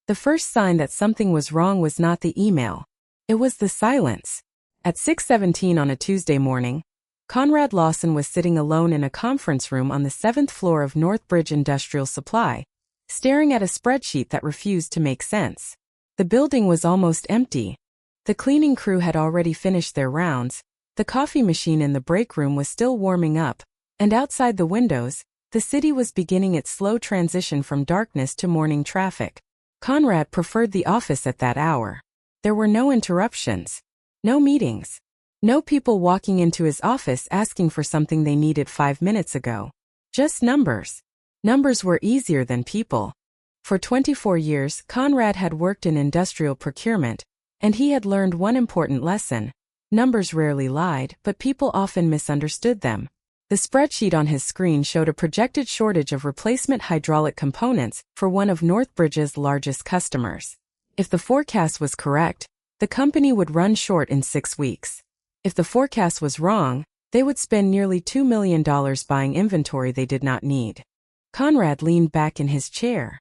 The first sign that something was wrong was not the email. It was the silence. At 6:17 on a Tuesday morning, Conrad Lawson was sitting alone in a conference room on the 7th floor of Northbridge Industrial Supply, staring at a spreadsheet that refused to make sense. The building was almost empty. The cleaning crew had already finished their rounds, the coffee machine in the break room was still warming up, and outside the windows, the city was beginning its slow transition from darkness to morning traffic. Conrad preferred the office at that hour. There were no interruptions, no meetings, no people walking into his office asking for something they needed 5 minutes ago. Just numbers. Numbers were easier than people. For 24 years, Conrad had worked in industrial procurement, and he had learned one important lesson. Numbers rarely lied, but people often misunderstood them. The spreadsheet on his screen showed a projected shortage of replacement hydraulic components for one of Northbridge's largest customers. If the forecast was correct, the company would run short in 6 weeks. If the forecast was wrong, they would spend nearly $2 million buying inventory they did not need. Conrad leaned back in his chair.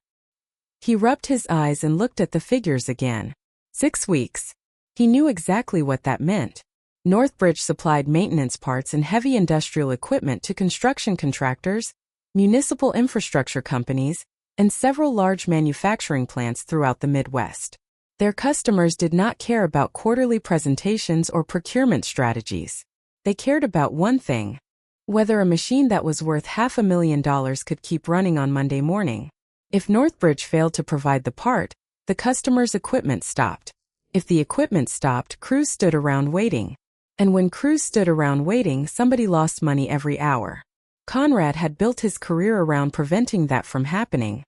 He rubbed his eyes and looked at the figures again. 6 weeks. He knew exactly what that meant. Northbridge supplied maintenance parts and heavy industrial equipment to construction contractors, municipal infrastructure companies, and several large manufacturing plants throughout the Midwest. Their customers did not care about quarterly presentations or procurement strategies. They cared about one thing: whether a machine that was worth $500,000 could keep running on Monday morning. If Northbridge failed to provide the part, the customer's equipment stopped. If the equipment stopped, crews stood around waiting. And when crews stood around waiting, somebody lost money every hour. Conrad had built his career around preventing that from happening.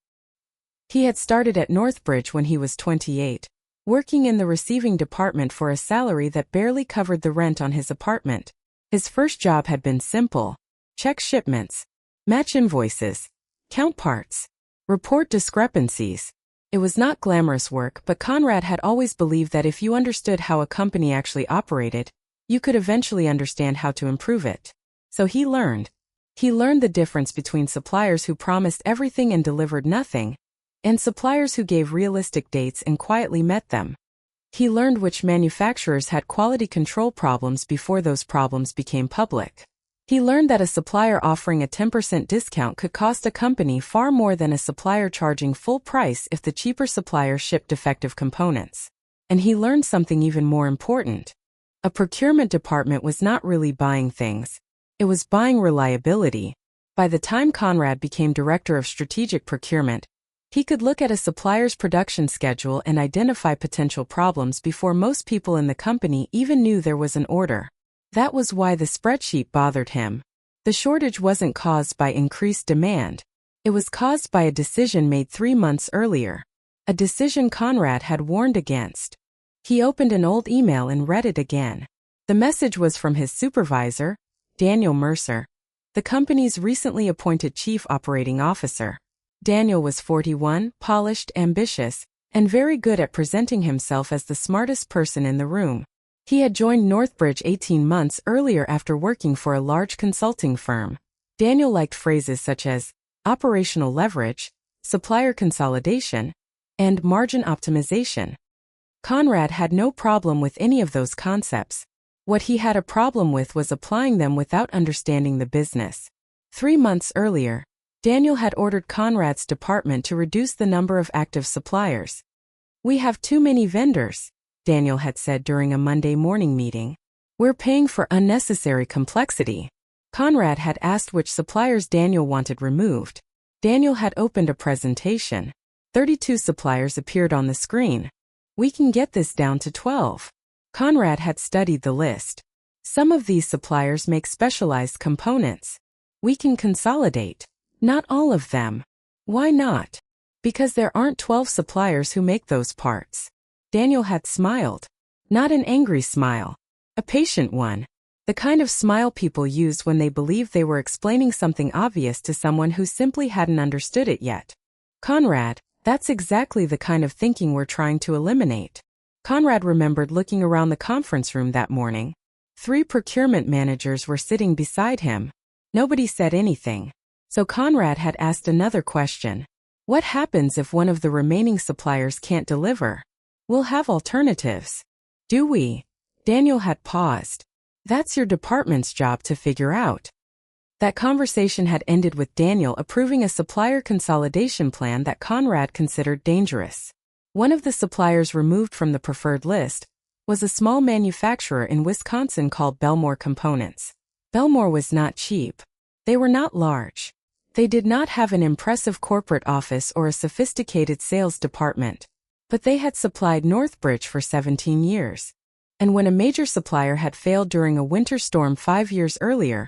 He had started at Northbridge when he was 28, working in the receiving department for a salary that barely covered the rent on his apartment. His first job had been simple: check shipments, match invoices, count parts, report discrepancies. It was not glamorous work, but Conrad had always believed that if you understood how a company actually operated, you could eventually understand how to improve it. So he learned. He learned the difference between suppliers who promised everything and delivered nothing, and suppliers who gave realistic dates and quietly met them. He learned which manufacturers had quality control problems before those problems became public. He learned that a supplier offering a 10% discount could cost a company far more than a supplier charging full price if the cheaper supplier shipped defective components. And he learned something even more important. A procurement department was not really buying things. It was buying reliability. By the time Conrad became director of strategic procurement, he could look at a supplier's production schedule and identify potential problems before most people in the company even knew there was an order. That was why the spreadsheet bothered him. The shortage wasn't caused by increased demand. It was caused by a decision made 3 months earlier. A decision Conrad had warned against. He opened an old email and read it again. The message was from his supervisor, Daniel Mercer, the company's recently appointed chief operating officer. Daniel was 41, polished, ambitious, and very good at presenting himself as the smartest person in the room. He had joined Northbridge 18 months earlier after working for a large consulting firm. Daniel liked phrases such as operational leverage, supplier consolidation, and margin optimization. Conrad had no problem with any of those concepts. What he had a problem with was applying them without understanding the business. 3 months earlier, Daniel had ordered Conrad's department to reduce the number of active suppliers. "We have too many vendors," Daniel had said during a Monday morning meeting. "We're paying for unnecessary complexity." Conrad had asked which suppliers Daniel wanted removed. Daniel had opened a presentation. 32 suppliers appeared on the screen. "We can get this down to 12. Conrad had studied the list. "Some of these suppliers make specialized components. We can consolidate." "Not all of them." "Why not?" "Because there aren't 12 suppliers who make those parts." Daniel had smiled. Not an angry smile. A patient one. The kind of smile people used when they believed they were explaining something obvious to someone who simply hadn't understood it yet. "Conrad, that's exactly the kind of thinking we're trying to eliminate." Conrad remembered looking around the conference room that morning. 3 procurement managers were sitting beside him. Nobody said anything. So Conrad had asked another question. What happens if one of the remaining suppliers can't deliver? We'll have alternatives. Do we? Daniel had paused. That's your department's job to figure out. That conversation had ended with Daniel approving a supplier consolidation plan that Conrad considered dangerous. One of the suppliers removed from the preferred list was a small manufacturer in Wisconsin called Belmore Components. Belmore was not cheap. They were not large. They did not have an impressive corporate office or a sophisticated sales department. But they had supplied Northbridge for 17 years. And when a major supplier had failed during a winter storm 5 years earlier,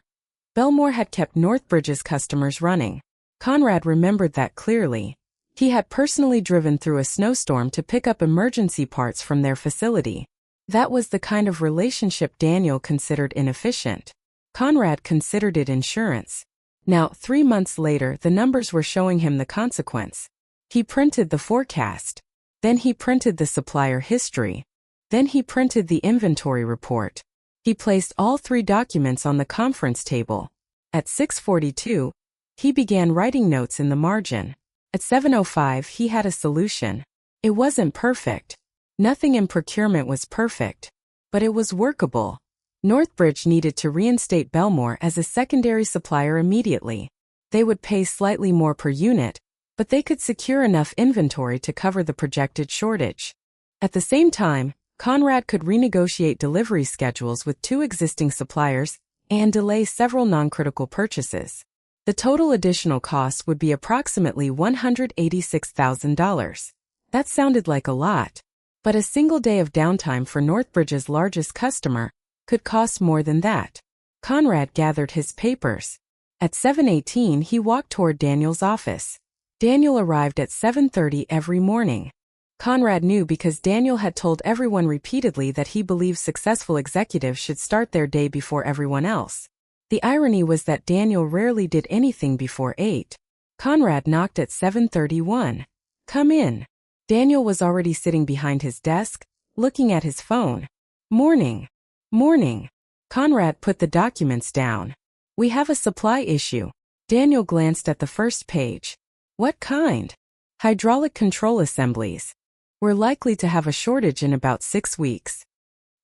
Belmore had kept Northbridge's customers running. Conrad remembered that clearly. He had personally driven through a snowstorm to pick up emergency parts from their facility. That was the kind of relationship Daniel considered inefficient. Conrad considered it insurance. Now, 3 months later, the numbers were showing him the consequence. He printed the forecast. Then he printed the supplier history. Then he printed the inventory report. He placed all 3 documents on the conference table. At 6:42, he began writing notes in the margin. At 7:05, he had a solution. It wasn't perfect. Nothing in procurement was perfect. But it was workable. Northbridge needed to reinstate Belmore as a secondary supplier immediately. They would pay slightly more per unit, but they could secure enough inventory to cover the projected shortage. At the same time, Conrad could renegotiate delivery schedules with 2 existing suppliers and delay several non-critical purchases. The total additional cost would be approximately $186,000. That sounded like a lot. But a single day of downtime for Northbridge's largest customer could cost more than that. Conrad gathered his papers. At 7:18, he walked toward Daniel's office. Daniel arrived at 7:30 every morning. Conrad knew because Daniel had told everyone repeatedly that he believed successful executives should start their day before everyone else. The irony was that Daniel rarely did anything before 8. Conrad knocked at 7:31. "Come in." Daniel was already sitting behind his desk, looking at his phone. "Morning. Morning." Conrad put the documents down. "We have a supply issue." Daniel glanced at the first page. "What kind?" "Hydraulic control assemblies. We're likely to have a shortage in about 6 weeks."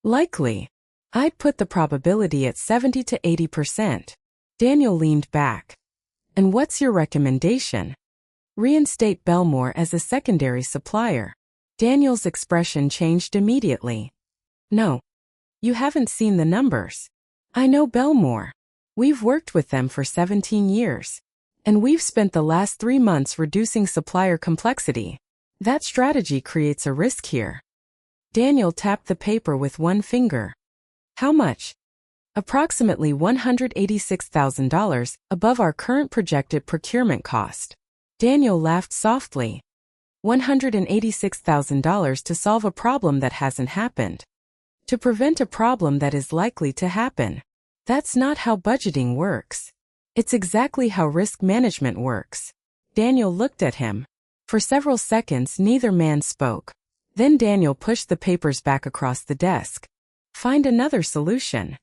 "Likely?" "I'd put the probability at 70 to 80%. Daniel leaned back. "And what's your recommendation?" "Reinstate Belmore as a secondary supplier." Daniel's expression changed immediately. "No. You haven't seen the numbers. I know Belmore. We've worked with them for 17 years. And we've spent the last 3 months reducing supplier complexity. That strategy creates a risk here." Daniel tapped the paper with one finger. "How much?" "Approximately $186,000 above our current projected procurement cost." Daniel laughed softly. $186,000 to solve a problem that hasn't happened. To prevent a problem that is likely to happen. That's not how budgeting works. It's exactly how risk management works. Daniel looked at him. For several seconds, neither man spoke. Then Daniel pushed the papers back across the desk. "Find another solution.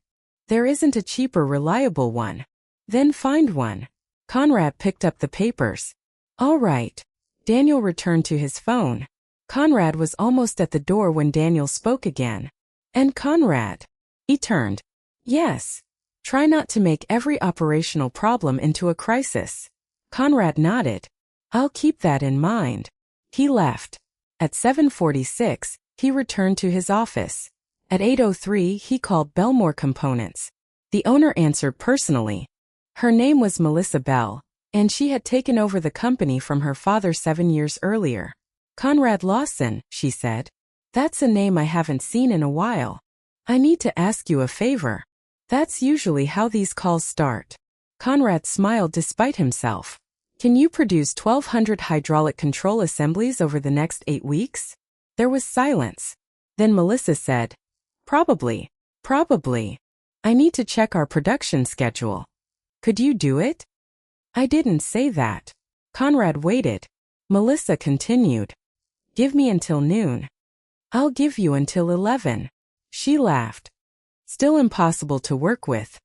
There isn't a cheaper, reliable one. Then find one." Conrad picked up the papers. "All right." Daniel returned to his phone. Conrad was almost at the door when Daniel spoke again. "And Conrad?" He turned. "Yes. Try not to make every operational problem into a crisis." Conrad nodded. "I'll keep that in mind." He left. At 7:46, he returned to his office. At 8:03, he called Belmore Components. The owner answered personally. Her name was Melissa Bell, and she had taken over the company from her father 7 years earlier. "Conrad Lawson," she said. "That's a name I haven't seen in a while. I need to ask you a favor." That's usually how these calls start. Conrad smiled despite himself. "Can you produce 1,200 hydraulic control assemblies over the next 8 weeks?" There was silence. Then Melissa said, Probably. I need to check our production schedule." "Could you do it?" "I didn't say that." Conrad waited. Melissa continued, "Give me until noon." "I'll give you until 11. She laughed. "Still impossible to work with."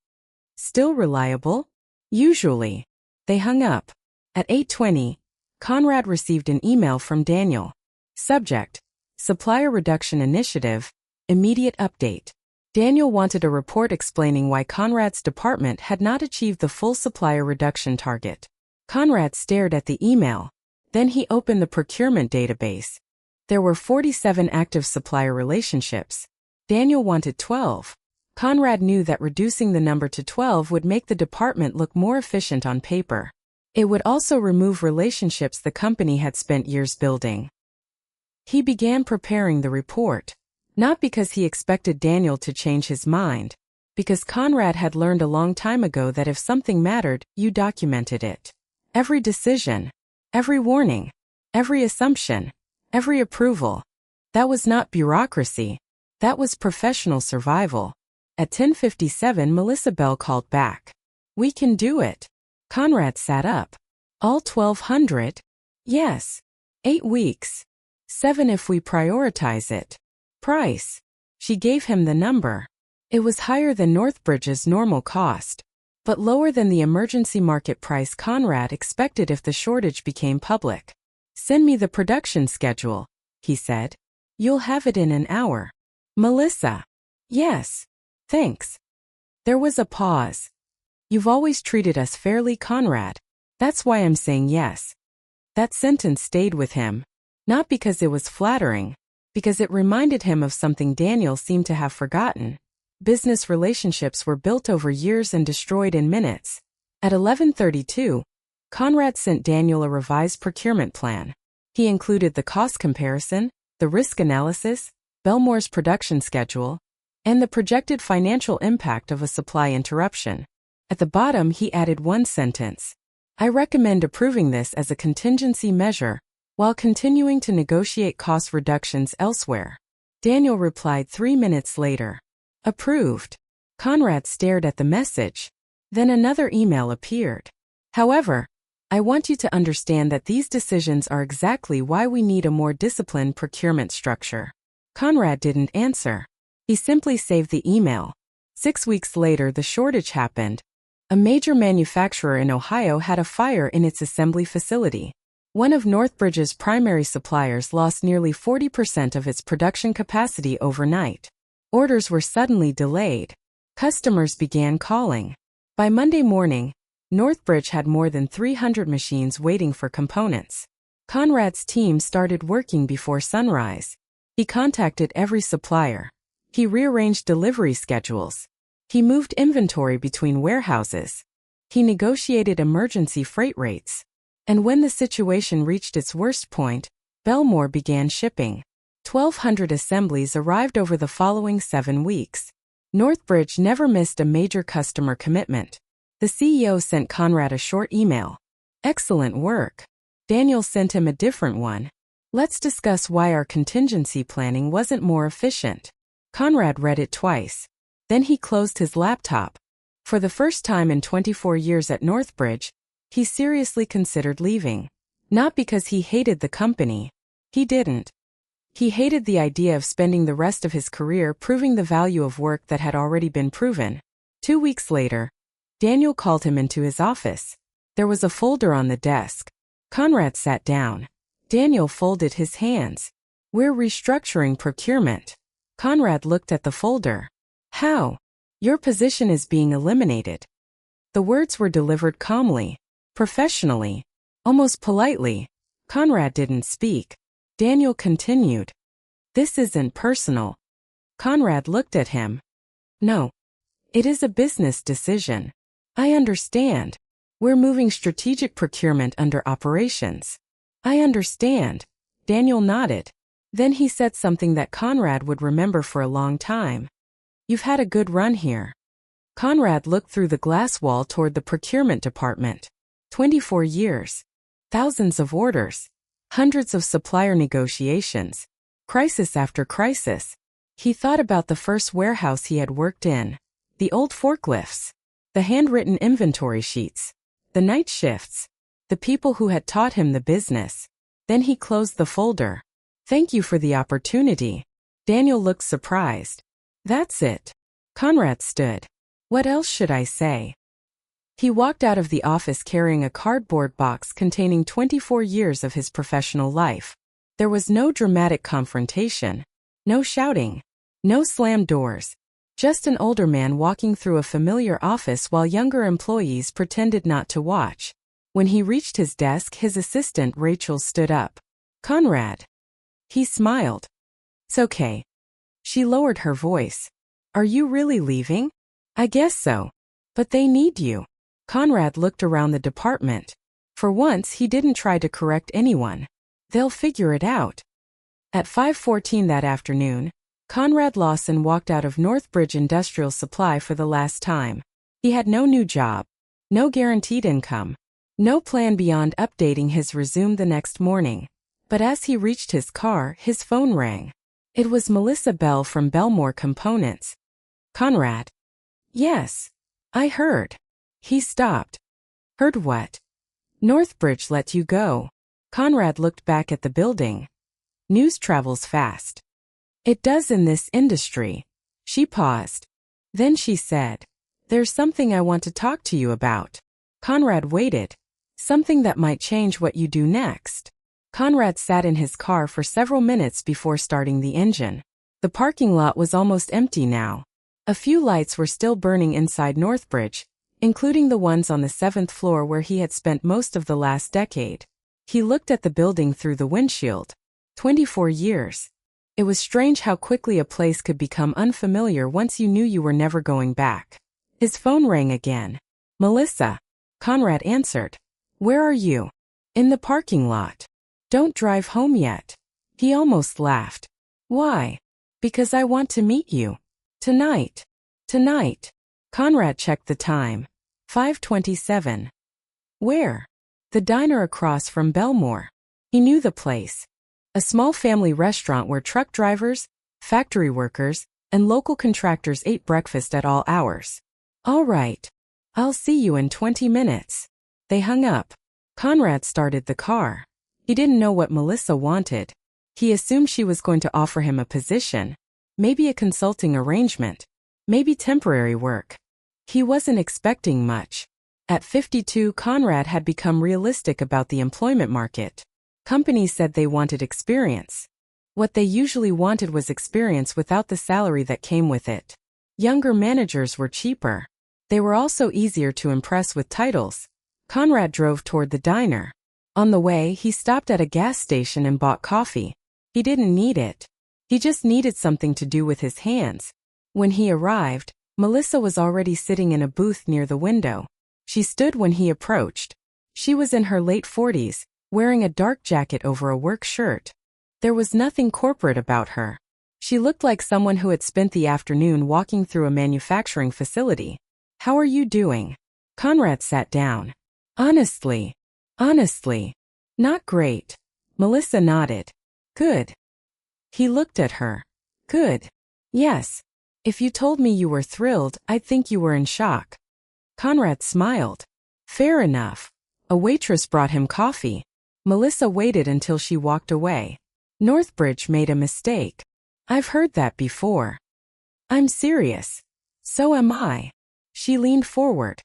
"Still reliable?" "Usually." They hung up. At 8:20, Conrad received an email from Daniel. Subject: Supplier Reduction Initiative, Immediate Update. Daniel wanted a report explaining why Conrad's department had not achieved the full supplier reduction target. Conrad stared at the email. Then he opened the procurement database. There were 47 active supplier relationships. Daniel wanted 12. Conrad knew that reducing the number to 12 would make the department look more efficient on paper. It would also remove relationships the company had spent years building. He began preparing the report. Not because he expected Daniel to change his mind, because Conrad had learned a long time ago that if something mattered, you documented it. Every decision, every warning, every assumption, every approval. That was not bureaucracy. That was professional survival. At 10:57, Melissa Bell called back. "We can do it." Conrad sat up. "All 1,200? Yes. 8 weeks. 7 if we prioritize it. Price." She gave him the number. It was higher than Northbridge's normal cost, but lower than the emergency market price Conrad expected if the shortage became public. "Send me the production schedule," he said. "You'll have it in an hour." "Melissa." "Yes. Thanks." There was a pause. "You've always treated us fairly, Conrad. That's why I'm saying yes." That sentence stayed with him. Not because it was flattering, because it reminded him of something Daniel seemed to have forgotten. Business relationships were built over years and destroyed in minutes. At 11:32, Conrad sent Daniel a revised procurement plan. He included the cost comparison, the risk analysis, Belmore's production schedule, and the projected financial impact of a supply interruption. At the bottom he added one sentence: "I recommend approving this as a contingency measure, while continuing to negotiate cost reductions elsewhere." Daniel replied 3 minutes later. "Approved." Conrad stared at the message. Then another email appeared. "However, I want you to understand that these decisions are exactly why we need a more disciplined procurement structure." Conrad didn't answer. He simply saved the email. 6 weeks later, the shortage happened. A major manufacturer in Ohio had a fire in its assembly facility. One of Northbridge's primary suppliers lost nearly 40% of its production capacity overnight. Orders were suddenly delayed. Customers began calling. By Monday morning, Northbridge had more than 300 machines waiting for components. Conrad's team started working before sunrise. He contacted every supplier. He rearranged delivery schedules. He moved inventory between warehouses. He negotiated emergency freight rates. And when the situation reached its worst point, Belmore began shipping. 1,200 assemblies arrived over the following 7 weeks. Northbridge never missed a major customer commitment. The CEO sent Conrad a short email. "Excellent work." Daniel sent him a different one. "Let's discuss why our contingency planning wasn't more efficient." Conrad read it twice. Then he closed his laptop. For the first time in 24 years at Northbridge, he seriously considered leaving. Not because he hated the company. He didn't. He hated the idea of spending the rest of his career proving the value of work that had already been proven. 2 weeks later, Daniel called him into his office. There was a folder on the desk. Conrad sat down. Daniel folded his hands. "We're restructuring procurement." Conrad looked at the folder. "How?" "Your position is being eliminated." The words were delivered calmly, professionally, almost politely. Conrad didn't speak. Daniel continued. "This isn't personal." Conrad looked at him. "No. It is a business decision. I understand. We're moving strategic procurement under operations." "I understand." Daniel nodded. Then he said something that Conrad would remember for a long time. "You've had a good run here." Conrad looked through the glass wall toward the procurement department. 24 years. Thousands of orders. Hundreds of supplier negotiations. Crisis after crisis. He thought about the first warehouse he had worked in. The old forklifts. The handwritten inventory sheets. The night shifts. The people who had taught him the business. Then he closed the folder. "Thank you for the opportunity." Daniel looked surprised. "That's it." Conrad stood. "What else should I say?" He walked out of the office carrying a cardboard box containing 24 years of his professional life. There was no dramatic confrontation, no shouting, no slammed doors. Just an older man walking through a familiar office while younger employees pretended not to watch. When he reached his desk, his assistant Rachel stood up. "Conrad." He smiled. "It's okay." She lowered her voice. "Are you really leaving?" "I guess so. But they need you." Conrad looked around the department. For once, he didn't try to correct anyone. They'll figure it out. At 5:14 that afternoon, Conrad Lawson walked out of Northbridge Industrial Supply for the last time. He had no new job, no guaranteed income, no plan beyond updating his resume the next morning. But as he reached his car, his phone rang. It was Melissa Bell from Belmore Components. "Conrad." "Yes. I heard." He stopped. "Heard what?" "Northbridge let you go." Conrad looked back at the building. "News travels fast." "It does in this industry." She paused. Then she said, "There's something I want to talk to you about." Conrad waited. "Something that might change what you do next." Conrad sat in his car for several minutes before starting the engine. The parking lot was almost empty now. A few lights were still burning inside Northbridge, including the ones on the 7th floor where he had spent most of the last decade. He looked at the building through the windshield. 24 years. It was strange how quickly a place could become unfamiliar once you knew you were never going back. His phone rang again. "Melissa." Conrad answered. "Where are you?" "In the parking lot." "Don't drive home yet." He almost laughed. "Why?" "Because I want to meet you. Tonight." "Tonight." Conrad checked the time. 5:27. "Where?" "The diner across from Belmore." He knew the place. A small family restaurant where truck drivers, factory workers, and local contractors ate breakfast at all hours. "All right. I'll see you in 20 minutes. They hung up. Conrad started the car. He didn't know what Melissa wanted. He assumed she was going to offer him a position, maybe a consulting arrangement, maybe temporary work. He wasn't expecting much. At 52, Conrad had become realistic about the employment market. Companies said they wanted experience. What they usually wanted was experience without the salary that came with it. Younger managers were cheaper. They were also easier to impress with titles. Conrad drove toward the diner. On the way, he stopped at a gas station and bought coffee. He didn't need it. He just needed something to do with his hands. When he arrived, Melissa was already sitting in a booth near the window. She stood when he approached. She was in her late 40s, wearing a dark jacket over a work shirt. There was nothing corporate about her. She looked like someone who had spent the afternoon walking through a manufacturing facility. "How are you doing?" Conrad sat down. Honestly, not great." Melissa nodded. "Good." He looked at her. "Good. Yes. If you told me you were thrilled, I'd think you were in shock." Conrad smiled. "Fair enough." A waitress brought him coffee. Melissa waited until she walked away. "Northbridge made a mistake." "I've heard that before." "I'm serious." "So am I." She leaned forward.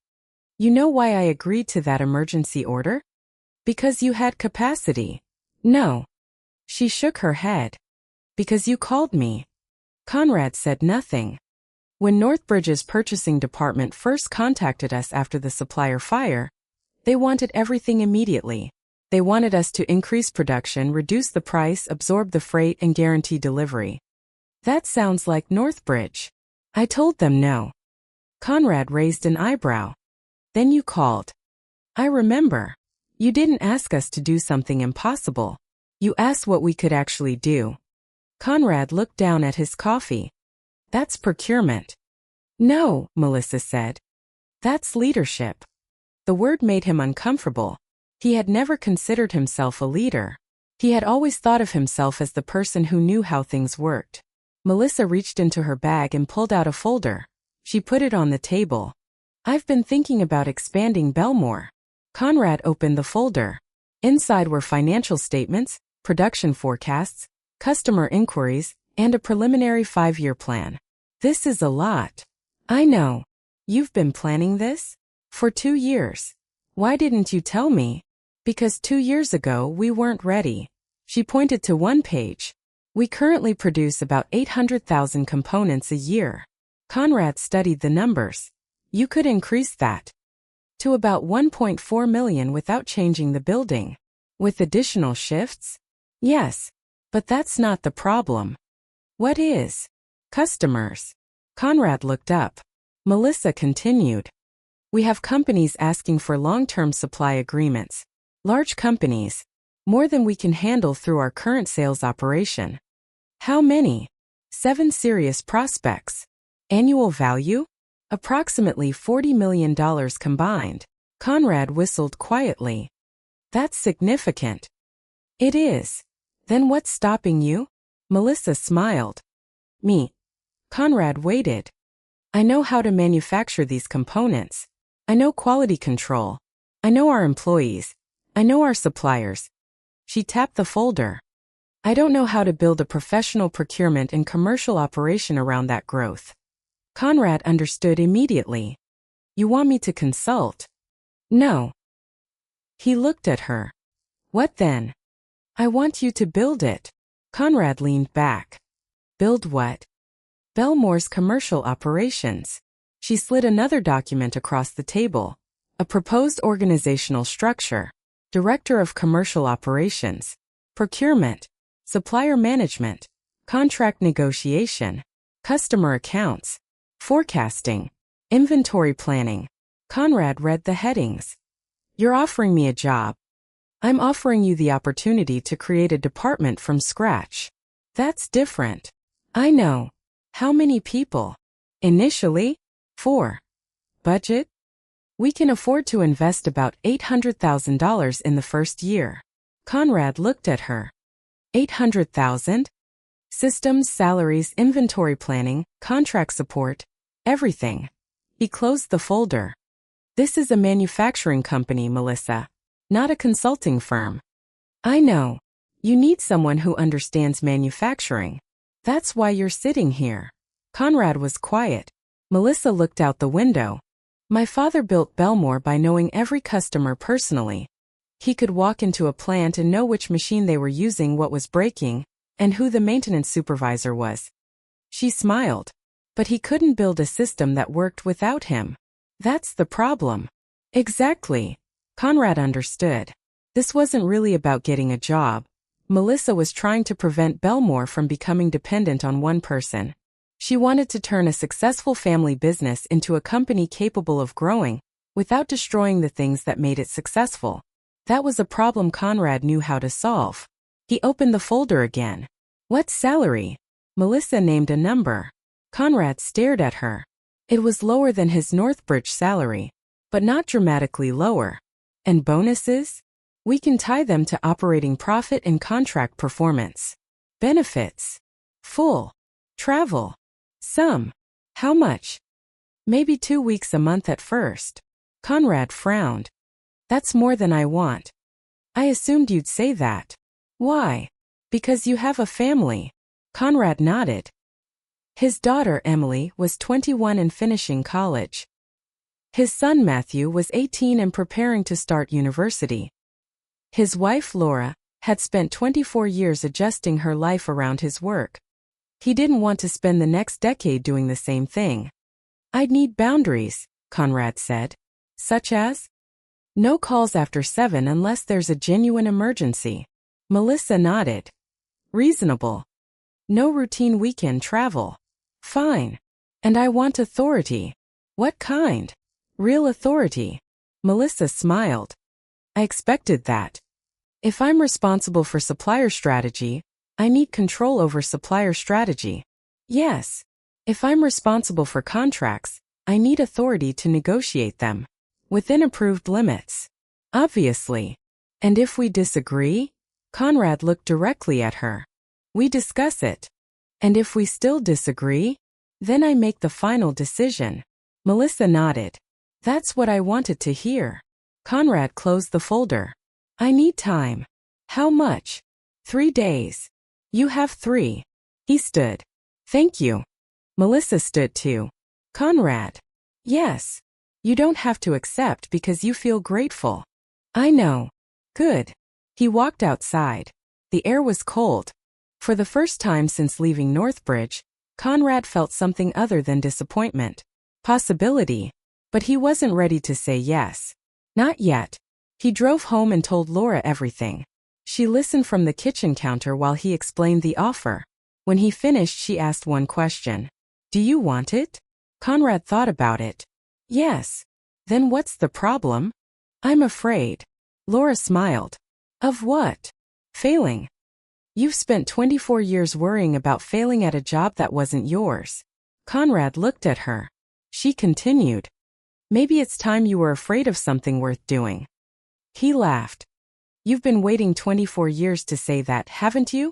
"You know why I agreed to that emergency order?" "Because you had capacity." "No." She shook her head. "Because you called me." Conrad said nothing. When Northbridge's purchasing department first contacted us after the supplier fire, they wanted everything immediately. They wanted us to increase production, reduce the price, absorb the freight, and guarantee delivery. That sounds like Northbridge. I told them no. Conrad raised an eyebrow. "Then you called." "I remember. You didn't ask us to do something impossible. You asked what we could actually do." Conrad looked down at his coffee. "That's procurement." "No," Melissa said. "That's leadership." The word made him uncomfortable. He had never considered himself a leader. He had always thought of himself as the person who knew how things worked. Melissa reached into her bag and pulled out a folder. She put it on the table. "I've been thinking about expanding Belmore." Conrad opened the folder. Inside were financial statements, production forecasts, customer inquiries, and a preliminary 5-year plan. "This is a lot." "I know. You've been planning this?" For 2 years. Why didn't you tell me? Because 2 years ago we weren't ready. She pointed to one page. We currently produce about 800,000 components a year. Conrad studied the numbers. You could increase that to about 1.4 million without changing the building. With additional shifts? Yes. But that's not the problem. What is? Customers. Conrad looked up. Melissa continued. We have companies asking for long-term supply agreements. Large companies. More than we can handle through our current sales operation. How many? 7 serious prospects. Annual value? Approximately $40 million combined. Conrad whistled quietly. That's significant. It is. Then what's stopping you? Melissa smiled. Me. Conrad waited. I know how to manufacture these components. I know quality control. I know our employees. I know our suppliers. She tapped the folder. I don't know how to build a professional procurement and commercial operation around that growth. Conrad understood immediately. You want me to consult? No. He looked at her. What then? I want you to build it. Conrad leaned back. Build what? Belmore's commercial operations. She slid another document across the table. A proposed organizational structure. Director of Commercial Operations. Procurement. Supplier management. Contract negotiation. Customer accounts. Forecasting. Inventory planning. Conrad read the headings. You're offering me a job. I'm offering you the opportunity to create a department from scratch. That's different. I know. How many people? Initially? 4. Budget? We can afford to invest about $800,000 in the first year. Conrad looked at her. 800,000? Systems, salaries, inventory planning, contract support, everything. He closed the folder. This is a manufacturing company, Melissa. Not a consulting firm. I know. You need someone who understands manufacturing. That's why you're sitting here. Conrad was quiet. Melissa looked out the window. My father built Belmore by knowing every customer personally. He could walk into a plant and know which machine they were using, what was breaking, and who the maintenance supervisor was. She smiled. But he couldn't build a system that worked without him. That's the problem. Exactly. Conrad understood. This wasn't really about getting a job. Melissa was trying to prevent Belmore from becoming dependent on one person. She wanted to turn a successful family business into a company capable of growing, without destroying the things that made it successful. That was a problem Conrad knew how to solve. He opened the folder again. What salary? Melissa named a number. Conrad stared at her. It was lower than his Northbridge salary, but not dramatically lower. And bonuses? We can tie them to operating profit and contract performance. Benefits. Full. Travel. Some. How much? Maybe 2 weeks a month at first. Conrad frowned. That's more than I want. I assumed you'd say that. Why? Because you have a family. Conrad nodded. His daughter Emily was 21 and finishing college. His son Matthew was 18 and preparing to start university. His wife Laura had spent 24 years adjusting her life around his work. He didn't want to spend the next decade doing the same thing. I'd need boundaries, Conrad said. Such as? No calls after 7 unless there's a genuine emergency. Melissa nodded. Reasonable. No routine weekend travel. Fine. And I want authority. What kind? Real authority. Melissa smiled. I expected that. If I'm responsible for supplier strategy, I need control over supplier strategy. Yes. If I'm responsible for contracts, I need authority to negotiate them. Within approved limits. Obviously. And if we disagree? Conrad looked directly at her. We discuss it. And if we still disagree? Then I make the final decision. Melissa nodded. That's what I wanted to hear. Conrad closed the folder. I need time. How much? 3 days. You have 3. He stood. Thank you. Melissa stood too. Conrad. Yes. You don't have to accept because you feel grateful. I know. Good. He walked outside. The air was cold. For the first time since leaving Northbridge, Conrad felt something other than disappointment. Possibility. But he wasn't ready to say yes. Not yet. He drove home and told Laura everything. She listened from the kitchen counter while he explained the offer. When he finished, she asked one question. Do you want it? Conrad thought about it. Yes. Then what's the problem? I'm afraid. Laura smiled. Of what? Failing. You've spent 24 years worrying about failing at a job that wasn't yours. Conrad looked at her. She continued. Maybe it's time you were afraid of something worth doing. He laughed. You've been waiting 24 years to say that, haven't you?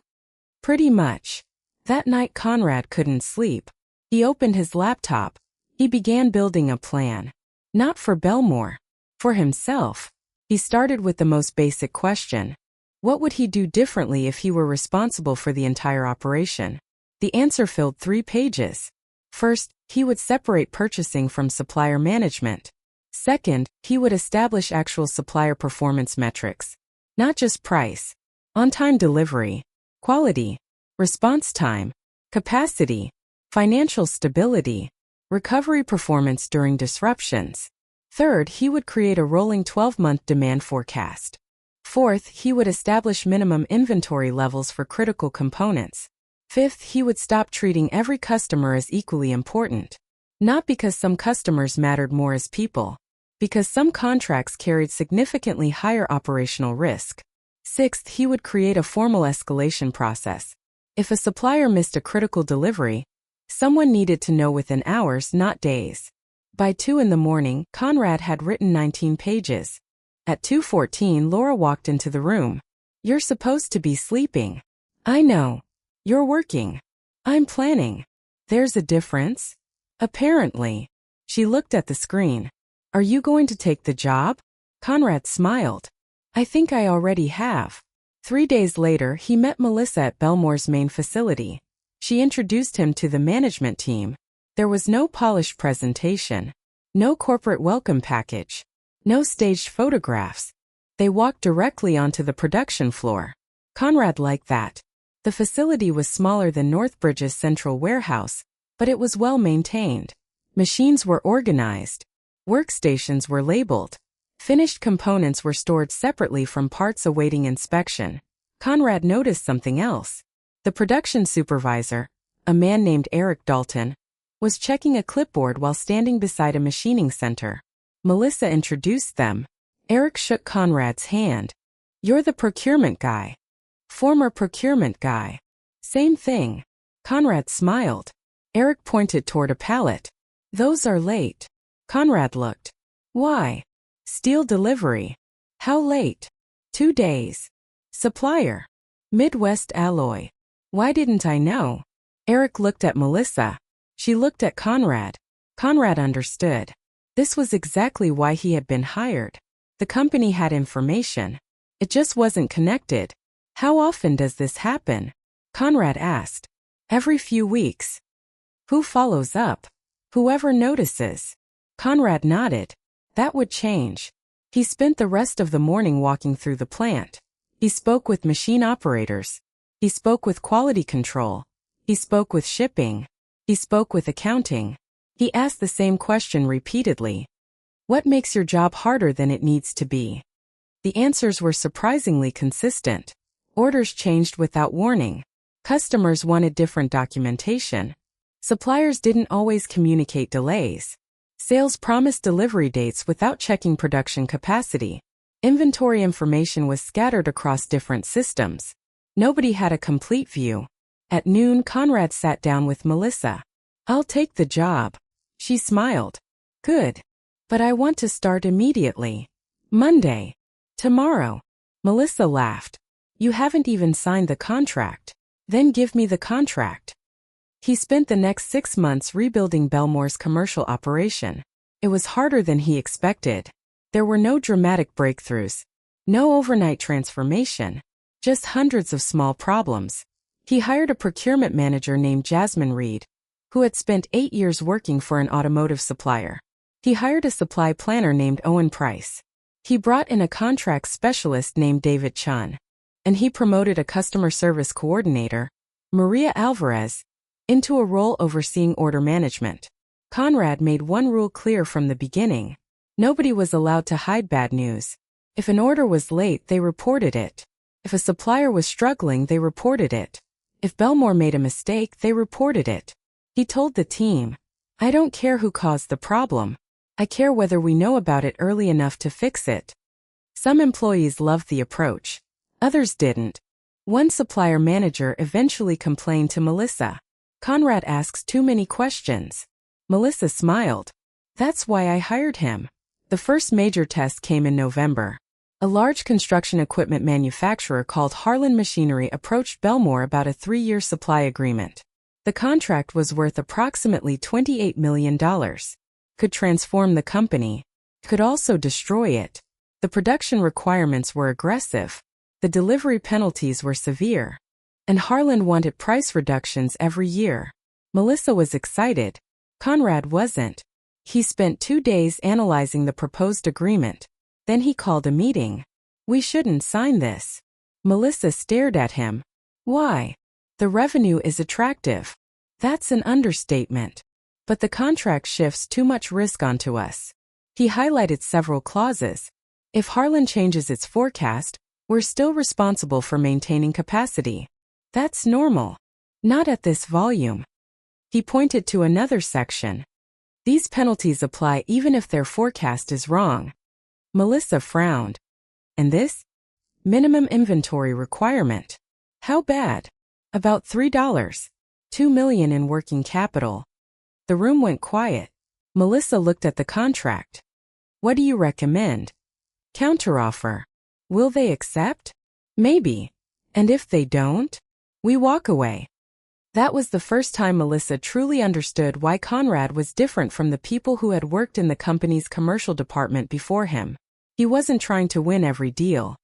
Pretty much. That night Conrad couldn't sleep. He opened his laptop. He began building a plan. Not for Belmore. For himself. He started with the most basic question. What would he do differently if he were responsible for the entire operation? The answer filled 3 pages. First, he would separate purchasing from supplier management. Second, he would establish actual supplier performance metrics. Not just price. On-time delivery. Quality. Response time. Capacity. Financial stability. Recovery performance during disruptions. Third, he would create a rolling 12-month demand forecast. Fourth, he would establish minimum inventory levels for critical components. Fifth, he would stop treating every customer as equally important. Not because some customers mattered more as people. Because some contracts carried significantly higher operational risk. Sixth, he would create a formal escalation process. If a supplier missed a critical delivery, someone needed to know within hours, not days. By 2 a.m, Conrad had written 19 pages. At 2:14, Laura walked into the room. You're supposed to be sleeping. I know. You're working. I'm planning. There's a difference? Apparently. She looked at the screen. Are you going to take the job? Conrad smiled. I think I already have. 3 days later, he met Melissa at Belmore's main facility. She introduced him to the management team. There was no polished presentation. No corporate welcome package. No staged photographs. They walked directly onto the production floor. Conrad liked that. The facility was smaller than Northbridge's central warehouse, but it was well maintained. Machines were organized. Workstations were labeled. Finished components were stored separately from parts awaiting inspection. Conrad noticed something else. The production supervisor, a man named Eric Dalton, was checking a clipboard while standing beside a machining center. Melissa introduced them. Eric shook Conrad's hand. You're the procurement guy. Former procurement guy. Same thing. Conrad smiled. Eric pointed toward a pallet. Those are late. Conrad looked. Why? Steel delivery. How late? 2 days. Supplier. Midwest Alloy. Why didn't I know? Eric looked at Melissa. She looked at Conrad. Conrad understood. This was exactly why he had been hired. The company had information. It just wasn't connected. How often does this happen? Conrad asked. Every few weeks. Who follows up? Whoever notices. Conrad nodded. That would change. He spent the rest of the morning walking through the plant. He spoke with machine operators. He spoke with quality control. He spoke with shipping. He spoke with accounting. He asked the same question repeatedly. What makes your job harder than it needs to be? The answers were surprisingly consistent. Orders changed without warning. Customers wanted different documentation. Suppliers didn't always communicate delays. Sales promised delivery dates without checking production capacity. Inventory information was scattered across different systems. Nobody had a complete view. At noon, Conrad sat down with Melissa. I'll take the job. She smiled. Good. But I want to start immediately. Monday. Tomorrow. Melissa laughed. You haven't even signed the contract. Then give me the contract. He spent the next 6 months rebuilding Belmore's commercial operation. It was harder than he expected. There were no dramatic breakthroughs. No overnight transformation. Just hundreds of small problems. He hired a procurement manager named Jasmine Reed, who had spent 8 years working for an automotive supplier. He hired a supply planner named Owen Price. He brought in a contract specialist named David Chun. And he promoted a customer service coordinator, Maria Alvarez, into a role overseeing order management. Conrad made one rule clear from the beginning. Nobody was allowed to hide bad news. If an order was late, they reported it. If a supplier was struggling, they reported it. If Belmore made a mistake, they reported it. He told the team, "I don't care who caused the problem. I care whether we know about it early enough to fix it." Some employees loved the approach. Others didn't. One supplier manager eventually complained to Melissa. "Conrad asks too many questions." Melissa smiled. "That's why I hired him." The first major test came in November. A large construction equipment manufacturer called Harlan Machinery approached Belmore about a 3-year supply agreement. The contract was worth approximately $28 million. Could transform the company. Could also destroy it. The production requirements were aggressive. The delivery penalties were severe. And Harlan wanted price reductions every year. Melissa was excited. Conrad wasn't. He spent 2 days analyzing the proposed agreement. Then he called a meeting. "We shouldn't sign this." Melissa stared at him. "Why?" "The revenue is attractive." "That's an understatement." "But the contract shifts too much risk onto us." He highlighted several clauses. "If Harlan changes its forecast, we're still responsible for maintaining capacity." "That's normal." "Not at this volume." He pointed to another section. "These penalties apply even if their forecast is wrong." Melissa frowned. "And this? Minimum inventory requirement. How bad?" "About $3. $2 million in working capital." The room went quiet. Melissa looked at the contract. "What do you recommend?" "Counteroffer." "Will they accept?" "Maybe. And if they don't?" "We walk away." That was the first time Melissa truly understood why Conrad was different from the people who had worked in the company's commercial department before him. He wasn't trying to win every deal.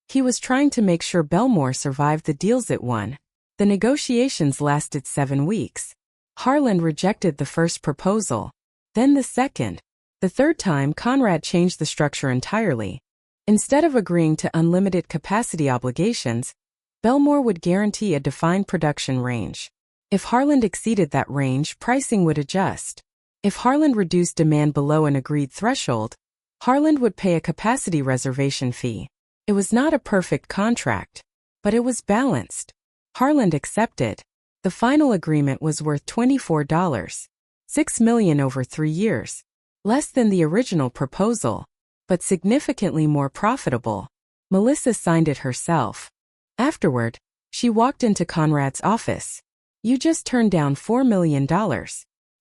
He was trying to make sure Belmore survived the deals it won. The negotiations lasted 7 weeks. Harlan rejected the first proposal. Then the second. The third time, Conrad changed the structure entirely. Instead of agreeing to unlimited capacity obligations, Belmore would guarantee a defined production range. If Harlan exceeded that range, pricing would adjust. If Harlan reduced demand below an agreed threshold, Harlan would pay a capacity reservation fee. It was not a perfect contract, but it was balanced. Harlan accepted. The final agreement was worth $24. $6 million over 3 years. Less than the original proposal, but significantly more profitable. Melissa signed it herself. Afterward, she walked into Conrad's office. "You just turned down $4 million.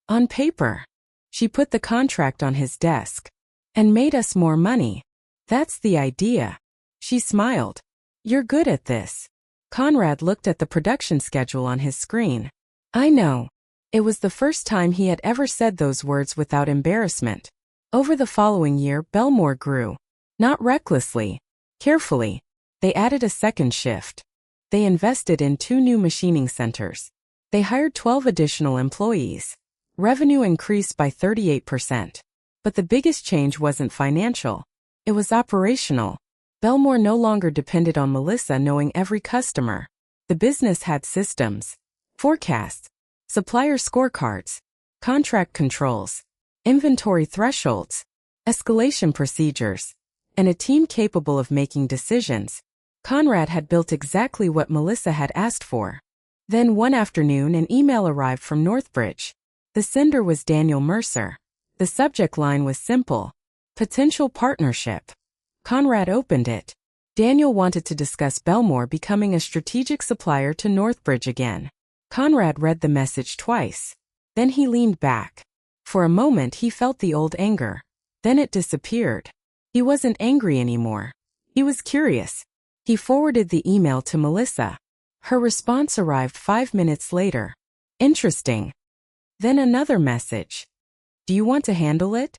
On paper." She put the contract on his desk. "And made us more money. That's the idea." She smiled. "You're good at this." Conrad looked at the production schedule on his screen. "I know." It was the first time he had ever said those words without embarrassment. Over the following year, Belmore grew. Not recklessly. Carefully. They added a second shift. They invested in 2 new machining centers. They hired 12 additional employees. Revenue increased by 38%. But the biggest change wasn't financial. It was operational. Belmore no longer depended on Melissa knowing every customer. The business had systems, forecasts, supplier scorecards, contract controls, inventory thresholds, escalation procedures, and a team capable of making decisions. Conrad had built exactly what Melissa had asked for. Then one afternoon, an email arrived from Northbridge. The sender was Daniel Mercer. The subject line was simple: potential partnership. Conrad opened it. Daniel wanted to discuss Belmore becoming a strategic supplier to Northbridge again. Conrad read the message twice. Then he leaned back. For a moment he felt the old anger. Then it disappeared. He wasn't angry anymore. He was curious. He forwarded the email to Melissa. Her response arrived 5 minutes later. "Interesting." Then another message. "Do you want to handle it?"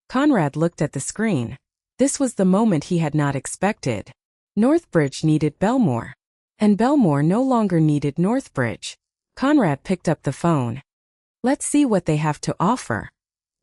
Conrad looked at the screen. This was the moment he had not expected. Northbridge needed Belmore. And Belmore no longer needed Northbridge. Conrad picked up the phone. "Let's see what they have to offer."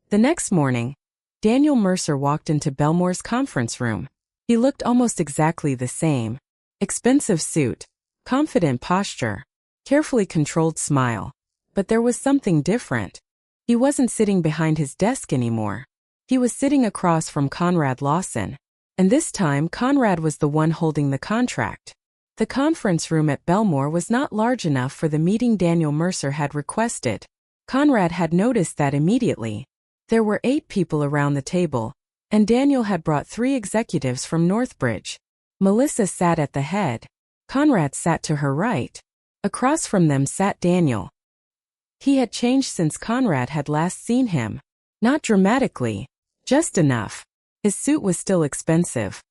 The next morning, Daniel Mercer walked into Belmore's conference room. He looked almost exactly the same. Expensive suit, confident posture, carefully controlled smile. But there was something different. He wasn't sitting behind his desk anymore. He was sitting across from Conrad Lawson. And this time Conrad was the one holding the contract. The conference room at Belmore was not large enough for the meeting Daniel Mercer had requested. Conrad had noticed that immediately. There were 8 people around the table, and Daniel had brought 3 executives from Northbridge. Melissa sat at the head. Conrad sat to her right. Across from them sat Daniel. He had changed since Conrad had last seen him. Not dramatically, just enough. His suit was still expensive.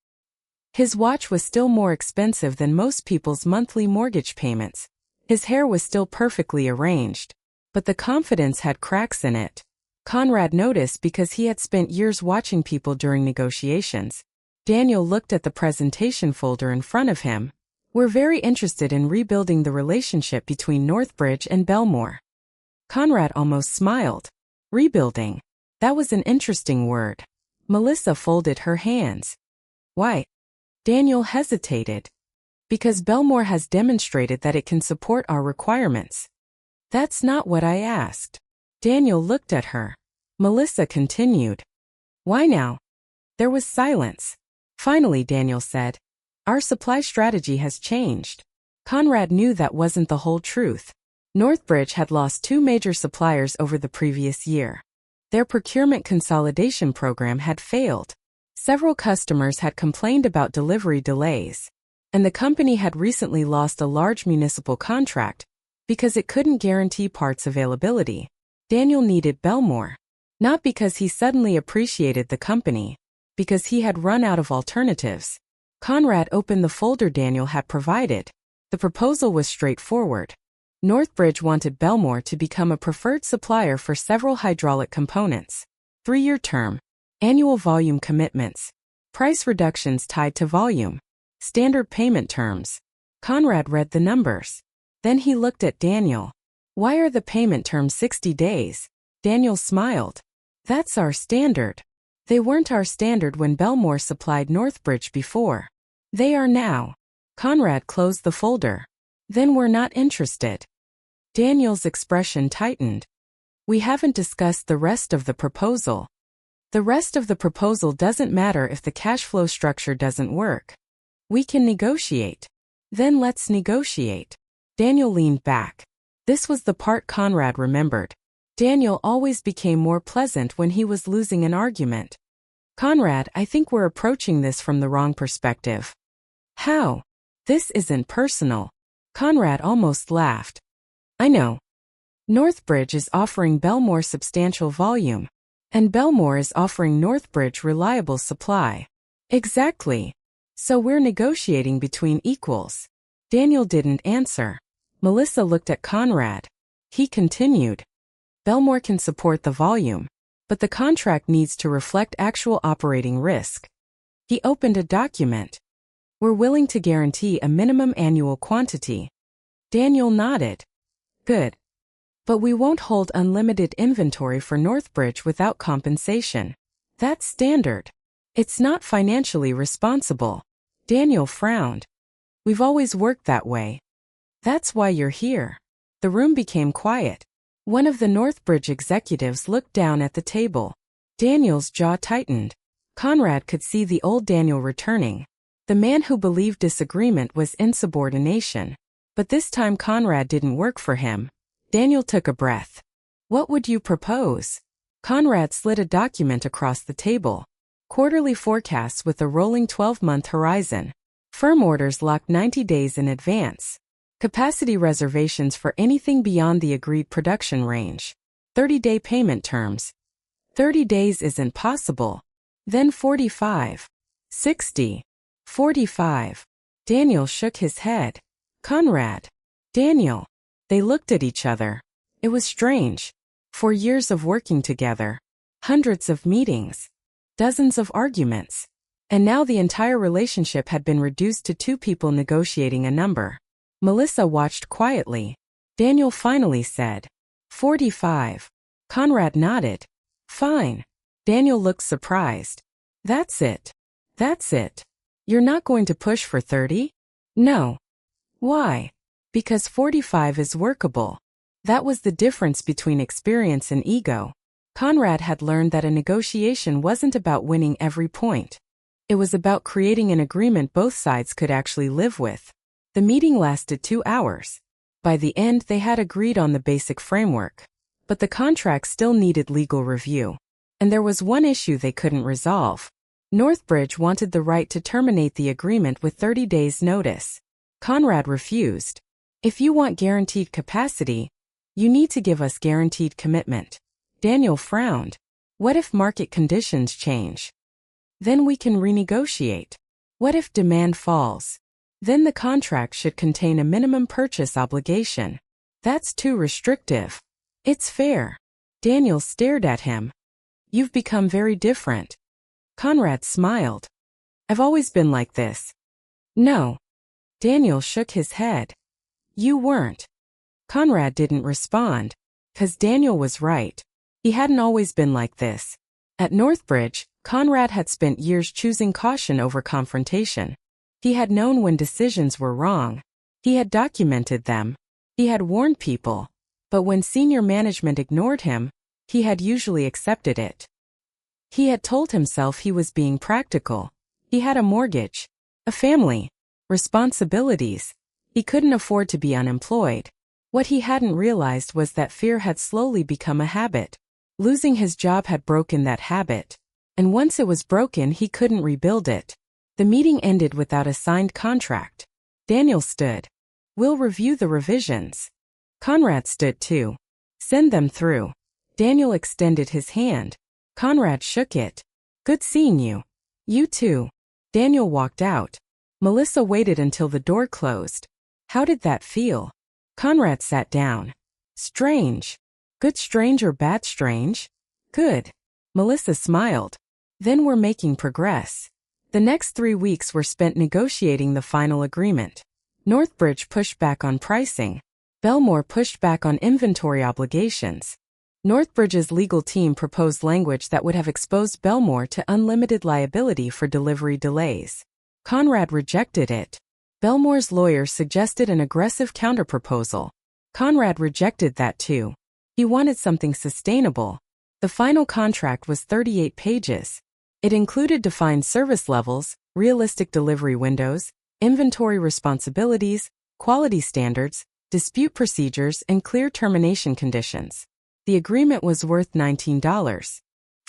His watch was still more expensive than most people's monthly mortgage payments. His hair was still perfectly arranged. But the confidence had cracks in it. Conrad noticed because he had spent years watching people during negotiations. Daniel looked at the presentation folder in front of him. We're very interested in rebuilding the relationship between Northbridge and Belmore. Conrad almost smiled. Rebuilding. That was an interesting word. Melissa folded her hands. Why? Daniel hesitated. Because Belmore has demonstrated that it can support our requirements. That's not what I asked. Daniel looked at her. Melissa continued. Why now? There was silence. Finally, Daniel said, our supply strategy has changed. Conrad knew that wasn't the whole truth. Northbridge had lost 2 major suppliers over the previous year. Their procurement consolidation program had failed. Several customers had complained about delivery delays. And the company had recently lost a large municipal contract because it couldn't guarantee parts availability. Daniel needed Belmore. Not because he suddenly appreciated the company, because he had run out of alternatives. Conrad opened the folder Daniel had provided. The proposal was straightforward. Northbridge wanted Belmore to become a preferred supplier for several hydraulic components. 3-year term. Annual volume commitments. Price reductions tied to volume. Standard payment terms. Conrad read the numbers. Then he looked at Daniel. Why are the payment terms 60 days? Daniel smiled. That's our standard. They weren't our standard when Belmore supplied Northbridge before. They are now. Conrad closed the folder. Then we're not interested. Daniel's expression tightened. We haven't discussed the rest of the proposal. The rest of the proposal doesn't matter if the cash flow structure doesn't work. We can negotiate. Then let's negotiate. Daniel leaned back. This was the part Conrad remembered. Daniel always became more pleasant when he was losing an argument. Conrad, I think we're approaching this from the wrong perspective. How? This isn't personal. Conrad almost laughed. I know. Northbridge is offering Belmore substantial volume, and Belmore is offering Northbridge reliable supply. Exactly. So we're negotiating between equals. Daniel didn't answer. Melissa looked at Conrad. He continued. Belmore can support the volume, but the contract needs to reflect actual operating risk. He opened a document. We're willing to guarantee a minimum annual quantity. Daniel nodded. Good. But we won't hold unlimited inventory for Northbridge without compensation. That's standard. It's not financially responsible. Daniel frowned. We've always worked that way. That's why you're here. The room became quiet. One of the Northbridge executives looked down at the table. Daniel's jaw tightened. Conrad could see the old Daniel returning. The man who believed disagreement was insubordination. But this time Conrad didn't work for him. Daniel took a breath. What would you propose? Conrad slid a document across the table. Quarterly forecasts with a rolling 12-month horizon. Firm orders locked 90 days in advance. Capacity reservations for anything beyond the agreed production range. 30-day payment terms. 30 days isn't possible. Then 45. 60. 45. Daniel shook his head. Conrad. Daniel. They looked at each other. It was strange. For years of working together. Hundreds of meetings. Dozens of arguments. And now the entire relationship had been reduced to 2 people negotiating a number. Melissa watched quietly. Daniel finally said, 45. Conrad nodded. Fine. Daniel looked surprised. That's it. That's it. You're not going to push for 30? No. Why? Because 45 is workable. That was the difference between experience and ego. Conrad had learned that a negotiation wasn't about winning every point. It was about creating an agreement both sides could actually live with. The meeting lasted 2 hours. By the end, they had agreed on the basic framework. But the contract still needed legal review. And there was one issue they couldn't resolve. Northbridge wanted the right to terminate the agreement with 30 days' notice. Conrad refused. If you want guaranteed capacity, you need to give us guaranteed commitment. Daniel frowned. What if market conditions change? Then we can renegotiate. What if demand falls? Then the contract should contain a minimum purchase obligation. That's too restrictive. It's fair. Daniel stared at him. You've become very different. Conrad smiled. I've always been like this. No. Daniel shook his head. You weren't. Conrad didn't respond. 'Cause Daniel was right. He hadn't always been like this. At Northbridge, Conrad had spent years choosing caution over confrontation. He had known when decisions were wrong. He had documented them. He had warned people. But when senior management ignored him, he had usually accepted it. He had told himself he was being practical. He had a mortgage, a family, responsibilities. He couldn't afford to be unemployed. What he hadn't realized was that fear had slowly become a habit. Losing his job had broken that habit. And once it was broken, he couldn't rebuild it. The meeting ended without a signed contract. Daniel stood. We'll review the revisions. Conrad stood too. Send them through. Daniel extended his hand. Conrad shook it. Good seeing you. You too. Daniel walked out. Melissa waited until the door closed. How did that feel? Conrad sat down. Strange. Good strange or bad strange? Good. Melissa smiled. Then we're making progress. The next 3 weeks were spent negotiating the final agreement. Northbridge pushed back on pricing. Belmore pushed back on inventory obligations. Northbridge's legal team proposed language that would have exposed Belmore to unlimited liability for delivery delays. Conrad rejected it. Belmore's lawyer suggested an aggressive counterproposal. Conrad rejected that too. He wanted something sustainable. The final contract was 38 pages. It included defined service levels, realistic delivery windows, inventory responsibilities, quality standards, dispute procedures, and clear termination conditions. The agreement was worth $19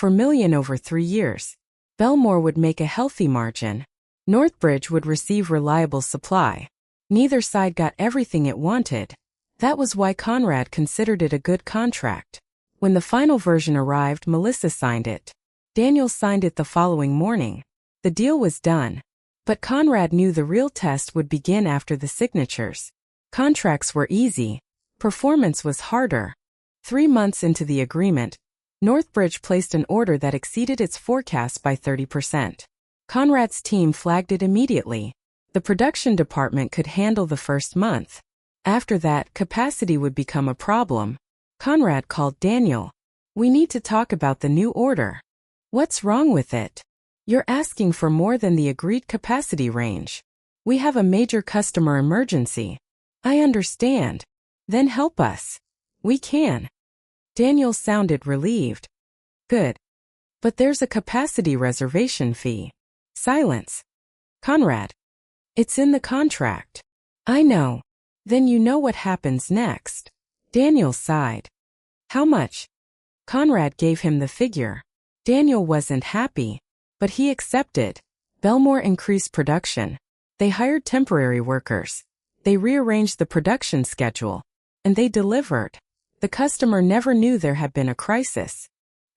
million over 3 years. Belmore would make a healthy margin. Northbridge would receive reliable supply. Neither side got everything it wanted. That was why Conrad considered it a good contract. When the final version arrived, Melissa signed it. Daniel signed it the following morning. The deal was done. But Conrad knew the real test would begin after the signatures. Contracts were easy. Performance was harder. 3 months into the agreement, Northbridge placed an order that exceeded its forecast by 30%. Conrad's team flagged it immediately. The production department could handle the first month. After that, capacity would become a problem. Conrad called Daniel. We need to talk about the new order. What's wrong with it? You're asking for more than the agreed capacity range. We have a major customer emergency. I understand. Then help us. We can. Daniel sounded relieved. Good. But there's a capacity reservation fee. Silence. Conrad. It's in the contract. I know. Then you know what happens next. Daniel sighed. How much? Conrad gave him the figure. Daniel wasn't happy, but he accepted. Belmore increased production. They hired temporary workers. They rearranged the production schedule. And they delivered. The customer never knew there had been a crisis.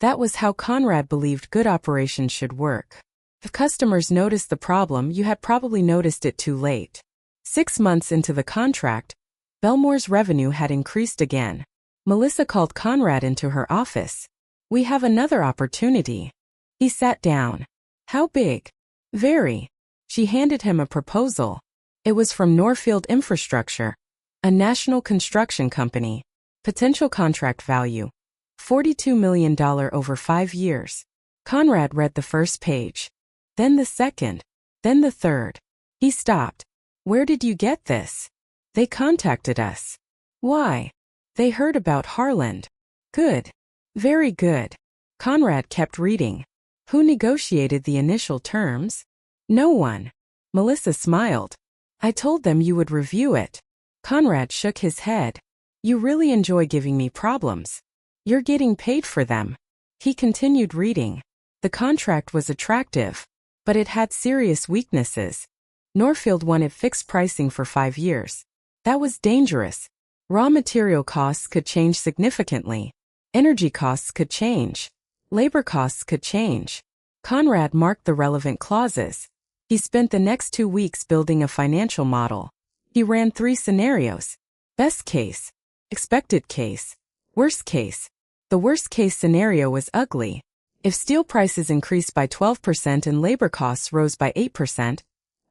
That was how Conrad believed good operations should work. If customers noticed the problem, you had probably noticed it too late. 6 months into the contract, Belmore's revenue had increased again. Melissa called Conrad into her office. We have another opportunity. He sat down. How big? Very. She handed him a proposal. It was from Norfield Infrastructure, a national construction company. Potential contract value: $42 million over 5 years. Conrad read the first page, then the second, then the third. He stopped. Where did you get this? They contacted us. Why? They heard about Harland. Good. Very good. Conrad kept reading. Who negotiated the initial terms? No one. Melissa smiled. I told them you would review it. Conrad shook his head. You really enjoy giving me problems. You're getting paid for them. He continued reading. The contract was attractive, but it had serious weaknesses. Norfield wanted fixed pricing for 5 years. That was dangerous. Raw material costs could change significantly. Energy costs could change. Labor costs could change. Conrad marked the relevant clauses. He spent the next 2 weeks building a financial model. He ran 3 scenarios. Best case, expected case, worst case. The worst case scenario was ugly. If steel prices increased by 12% and labor costs rose by 8%,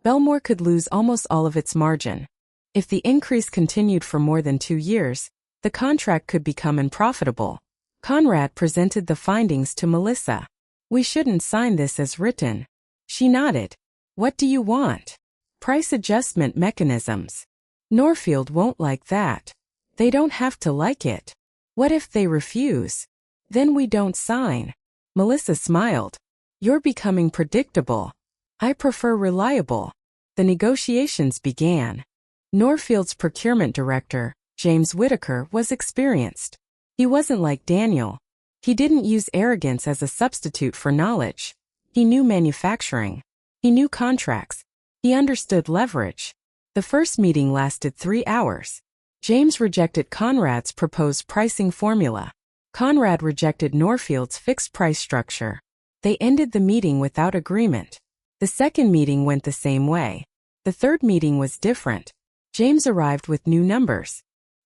Belmore could lose almost all of its margin. If the increase continued for more than 2 years, the contract could become unprofitable. Conrad presented the findings to Melissa. We shouldn't sign this as written. She nodded. What do you want? Price adjustment mechanisms. Norfield won't like that. They don't have to like it. What if they refuse? Then we don't sign. Melissa smiled. You're becoming predictable. I prefer reliable. The negotiations began. Norfield's procurement director, James Whitaker, was experienced. He wasn't like Daniel. He didn't use arrogance as a substitute for knowledge. He knew manufacturing. He knew contracts. He understood leverage. The first meeting lasted 3 hours. James rejected Conrad's proposed pricing formula. Conrad rejected Norfield's fixed price structure. They ended the meeting without agreement. The second meeting went the same way. The third meeting was different. James arrived with new numbers.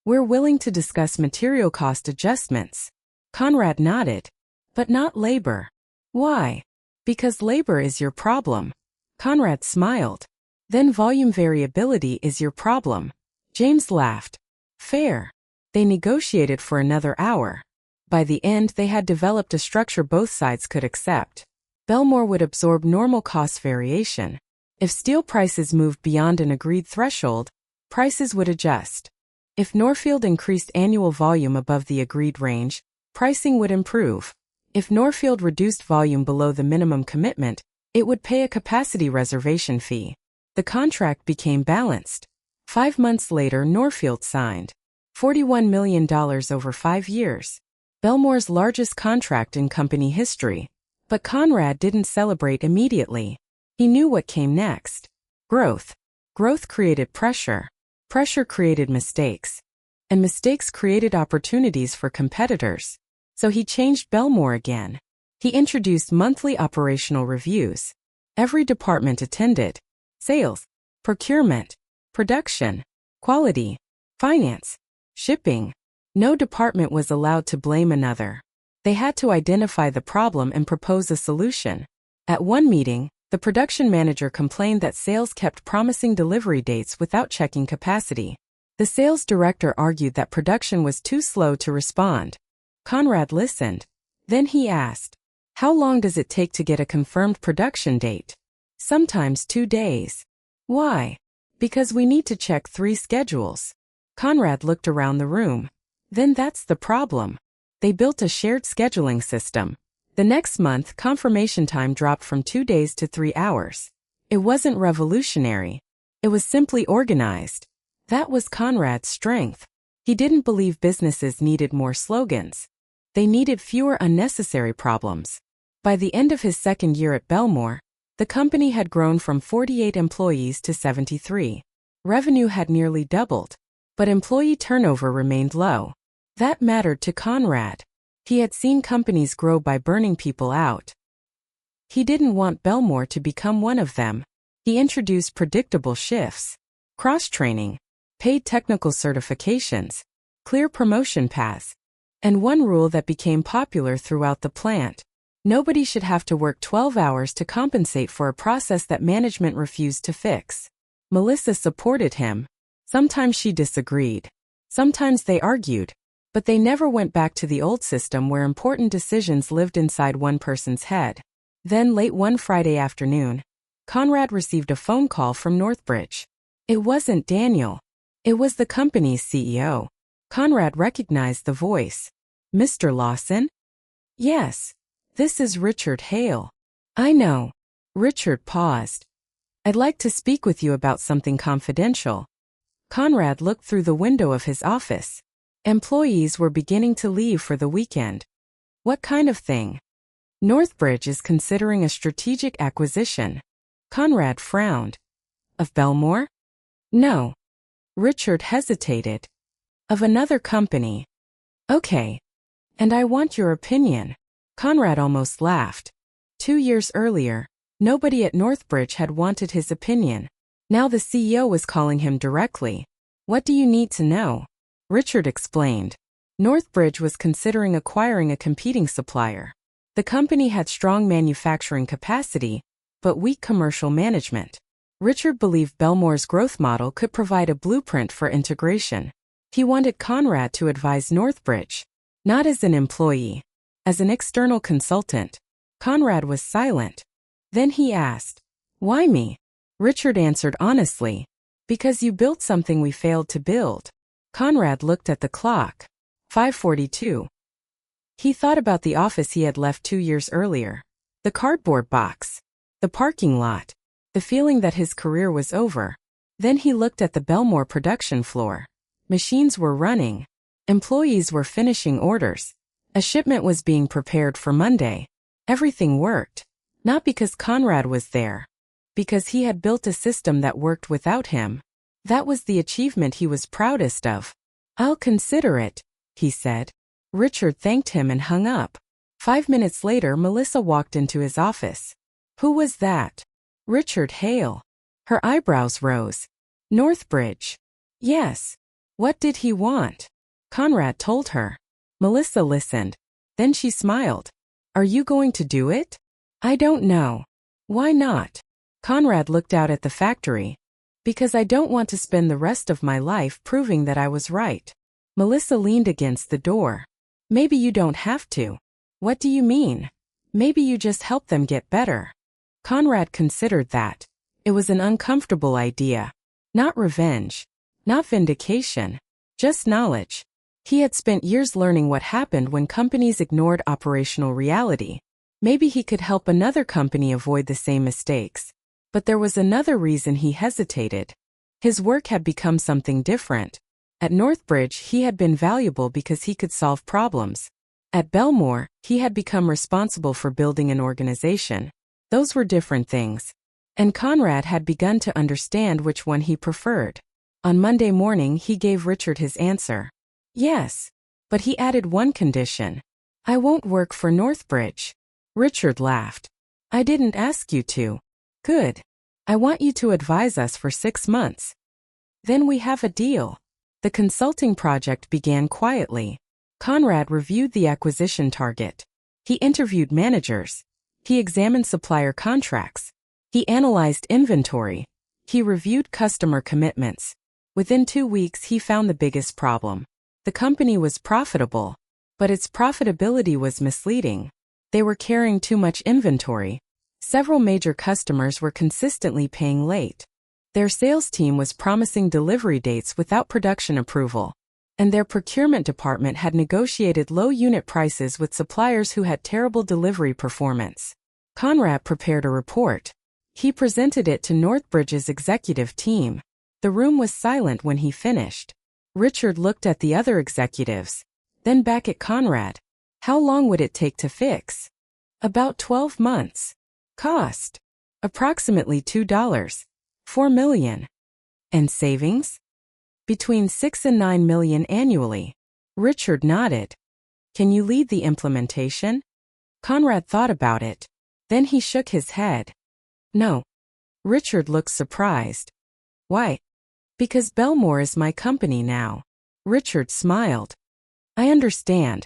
We're willing to discuss material cost adjustments. Conrad nodded. But not labor. Why? Because labor is your problem. Conrad smiled. Then volume variability is your problem. James laughed. Fair. They negotiated for another hour. By the end, they had developed a structure both sides could accept. Belmore would absorb normal cost variation. If steel prices moved beyond an agreed threshold, prices would adjust. If Norfield increased annual volume above the agreed range, pricing would improve. If Norfield reduced volume below the minimum commitment, it would pay a capacity reservation fee. The contract became balanced. 5 months later, Norfield signed. $41 million over 5 years. Belmore's largest contract in company history. But Conrad didn't celebrate immediately. He knew what came next. Growth. Growth created pressure. Pressure created mistakes. And mistakes created opportunities for competitors. So he changed Belmore again. He introduced monthly operational reviews. Every department attended. Sales, procurement, production, quality, finance, shipping. No department was allowed to blame another. They had to identify the problem and propose a solution. At one meeting, the production manager complained that sales kept promising delivery dates without checking capacity. The sales director argued that production was too slow to respond. Conrad listened. Then he asked, how long does it take to get a confirmed production date? Sometimes 2 days. Why? Because we need to check 3 schedules. Conrad looked around the room. Then that's the problem. They built a shared scheduling system. The next month, confirmation time dropped from 2 days to 3 hours. It wasn't revolutionary. It was simply organized. That was Conrad's strength. He didn't believe businesses needed more slogans. They needed fewer unnecessary problems. By the end of his second year at Belmore, the company had grown from 48 employees to 73. Revenue had nearly doubled, but employee turnover remained low. That mattered to Conrad. He had seen companies grow by burning people out. He didn't want Belmore to become one of them. He introduced predictable shifts, cross-training, paid technical certifications, clear promotion paths, and one rule that became popular throughout the plant. Nobody should have to work 12 hours to compensate for a process that management refused to fix. Melissa supported him. Sometimes she disagreed. Sometimes they argued. But they never went back to the old system where important decisions lived inside one person's head. Then, late one Friday afternoon, Conrad received a phone call from Northbridge. It wasn't Daniel. It was the company's CEO. Conrad recognized the voice. "Mr. Lawson?" "Yes. This is Richard Hale." "I know." Richard paused. "I'd like to speak with you about something confidential." Conrad looked through the window of his office. Employees were beginning to leave for the weekend. "What kind of thing?" "Northbridge is considering a strategic acquisition." Conrad frowned. "Of Belmore?" "No." Richard hesitated. "Of another company." "Okay. And I want your opinion." Conrad almost laughed. 2 years earlier, nobody at Northbridge had wanted his opinion. Now the CEO was calling him directly. "What do you need to know?" Richard explained. Northbridge was considering acquiring a competing supplier. The company had strong manufacturing capacity, but weak commercial management. Richard believed Belmore's growth model could provide a blueprint for integration. He wanted Conrad to advise Northbridge, not as an employee, as an external consultant. Conrad was silent. Then he asked, "Why me?" Richard answered honestly, "Because you built something we failed to build." Conrad looked at the clock. 5:42. He thought about the office he had left 2 years earlier. The cardboard box. The parking lot. The feeling that his career was over. Then he looked at the Belmore production floor. Machines were running. Employees were finishing orders. A shipment was being prepared for Monday. Everything worked. Not because Conrad was there. Because he had built a system that worked without him. That was the achievement he was proudest of. "I'll consider it," he said. Richard thanked him and hung up. 5 minutes later, Melissa walked into his office. "Who was that?" "Richard Hale." Her eyebrows rose. "Northbridge?" "Yes." "What did he want?" Conrad told her. Melissa listened. Then she smiled. "Are you going to do it?" "I don't know." "Why not?" Conrad looked out at the factory. "Because I don't want to spend the rest of my life proving that I was right." Melissa leaned against the door. "Maybe you don't have to." "What do you mean?" "Maybe you just help them get better." Conrad considered that. It was an uncomfortable idea. Not revenge. Not vindication. Just knowledge. He had spent years learning what happened when companies ignored operational reality. Maybe he could help another company avoid the same mistakes. But there was another reason he hesitated. His work had become something different. At Northbridge, he had been valuable because he could solve problems. At Belmore, he had become responsible for building an organization. Those were different things. And Conrad had begun to understand which one he preferred. On Monday morning, he gave Richard his answer. "Yes." But he added one condition. "I won't work for Northbridge." Richard laughed. "I didn't ask you to." "Good. I want you to advise us for 6 months. Then we have a deal." The consulting project began quietly. Conrad reviewed the acquisition target. He interviewed managers. He examined supplier contracts. He analyzed inventory. He reviewed customer commitments. Within 2 weeks, he found the biggest problem. The company was profitable, but its profitability was misleading. They were carrying too much inventory. Several major customers were consistently paying late. Their sales team was promising delivery dates without production approval. And their procurement department had negotiated low unit prices with suppliers who had terrible delivery performance. Conrad prepared a report. He presented it to Northbridge's executive team. The room was silent when he finished. Richard looked at the other executives, then back at Conrad. How long would it take to fix? About 12 months. Cost? Approximately $2. 4 million. And savings? Between 6 and 9 million annually. Richard nodded. Can you lead the implementation? Conrad thought about it. Then he shook his head. No. Richard looked surprised. Why? Because Belmore is my company now. Richard smiled. I understand.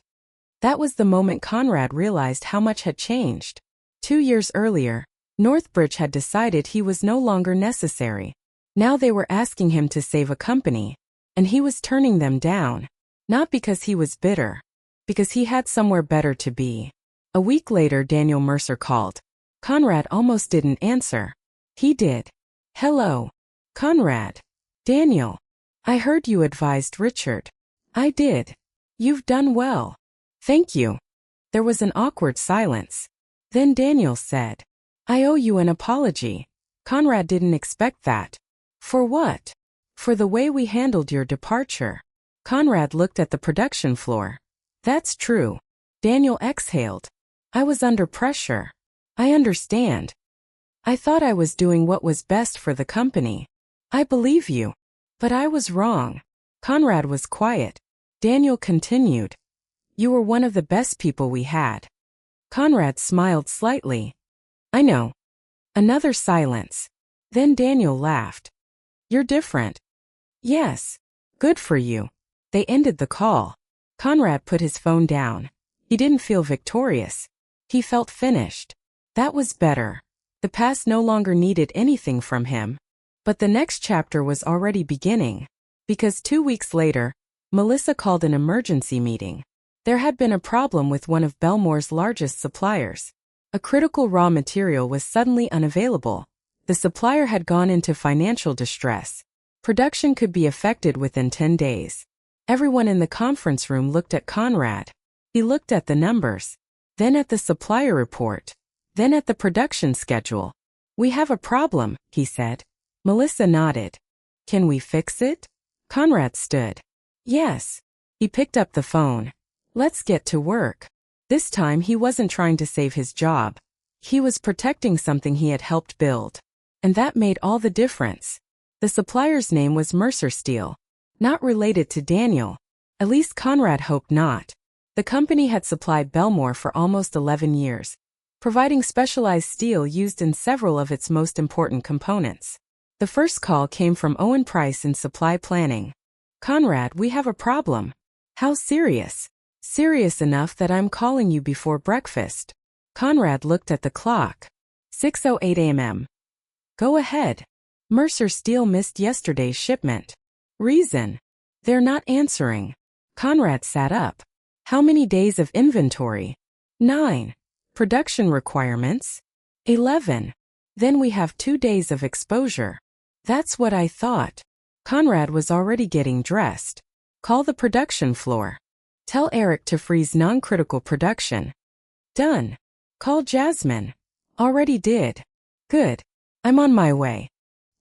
That was the moment Conrad realized how much had changed. 2 years earlier, Northbridge had decided he was no longer necessary. Now they were asking him to save a company, and he was turning them down. Not because he was bitter, because he had somewhere better to be. A week later, Daniel Mercer called. Conrad almost didn't answer. He did. Hello. Conrad. Daniel. I heard you advised Richard. I did. You've done well. Thank you. There was an awkward silence. Then Daniel said, I owe you an apology. Conrad didn't expect that. For what? For the way we handled your departure. Conrad looked at the production floor. That's true. Daniel exhaled. I was under pressure. I understand. I thought I was doing what was best for the company. I believe you. But I was wrong. Conrad was quiet. Daniel continued. You were one of the best people we had. Conrad smiled slightly. I know. Another silence. Then Daniel laughed. You're different. Yes. Good for you. They ended the call. Conrad put his phone down. He didn't feel victorious. He felt finished. That was better. The past no longer needed anything from him. But the next chapter was already beginning. Because 2 weeks later, Melissa called an emergency meeting. There had been a problem with one of Belmore's largest suppliers. A critical raw material was suddenly unavailable. The supplier had gone into financial distress. Production could be affected within 10 days. Everyone in the conference room looked at Conrad. He looked at the numbers, then at the supplier report, then at the production schedule. We have a problem, he said. Melissa nodded. Can we fix it? Conrad stood. Yes. He picked up the phone. Let's get to work. This time he wasn't trying to save his job. He was protecting something he had helped build. And that made all the difference. The supplier's name was Mercer Steel. Not related to Daniel. At least Conrad hoped not. The company had supplied Belmore for almost 11 years, providing specialized steel used in several of its most important components. The first call came from Owen Price in supply planning. Conrad, we have a problem. How serious? Serious enough that I'm calling you before breakfast. Conrad looked at the clock. 6:08 a.m. Go ahead. Mercer Steel missed yesterday's shipment. Reason? They're not answering. Conrad sat up. How many days of inventory? 9. Production requirements? 11. Then we have 2 days of exposure. That's what I thought. Conrad was already getting dressed. Call the production floor. Tell Eric to freeze non-critical production. Done. Call Jasmine. Already did. Good. I'm on my way.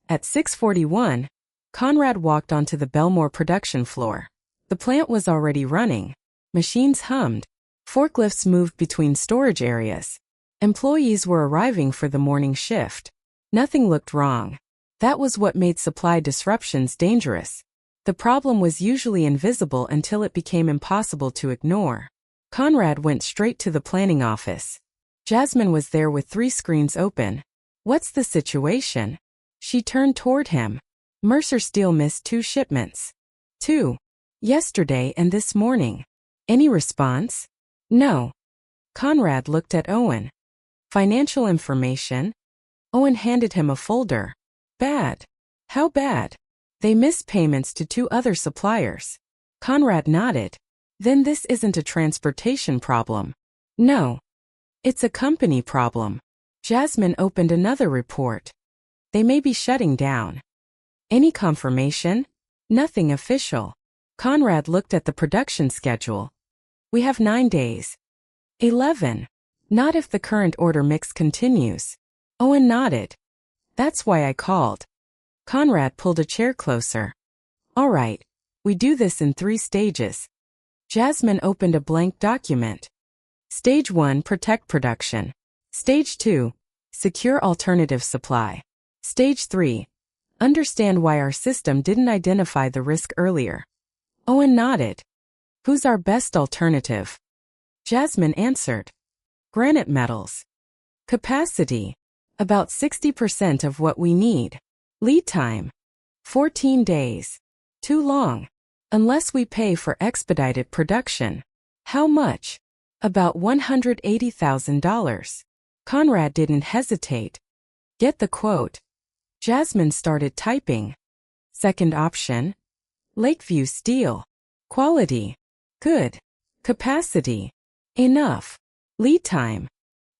At 6:41, Conrad walked onto the Belmore production floor. The plant was already running. Machines hummed. Forklifts moved between storage areas. Employees were arriving for the morning shift. Nothing looked wrong. That was what made supply disruptions dangerous. The problem was usually invisible until it became impossible to ignore. Conrad went straight to the planning office. Jasmine was there with 3 screens open. What's the situation? She turned toward him. Mercer Steel missed 2 shipments. 2. Yesterday and this morning. Any response? No. Conrad looked at Owen. Financial information? Owen handed him a folder. Bad. How bad? They missed payments to 2 other suppliers. Conrad nodded. Then this isn't a transportation problem. No. It's a company problem. Jasmine opened another report. They may be shutting down. Any confirmation? Nothing official. Conrad looked at the production schedule. We have 9 days. 11. Not if the current order mix continues. Owen nodded. That's why I called. Conrad pulled a chair closer. All right. We do this in 3 stages. Jasmine opened a blank document. Stage 1, protect production. Stage 2, secure alternative supply. Stage 3, understand why our system didn't identify the risk earlier. Owen nodded. Who's our best alternative? Jasmine answered. Granite metals. Capacity. About 60% of what we need. Lead time. 14 days. Too long. Unless we pay for expedited production. How much? About $180,000. Conrad didn't hesitate. Get the quote. Jasmine started typing. Second option. Lakeview Steel. Quality. Good. Capacity. Enough. Lead time.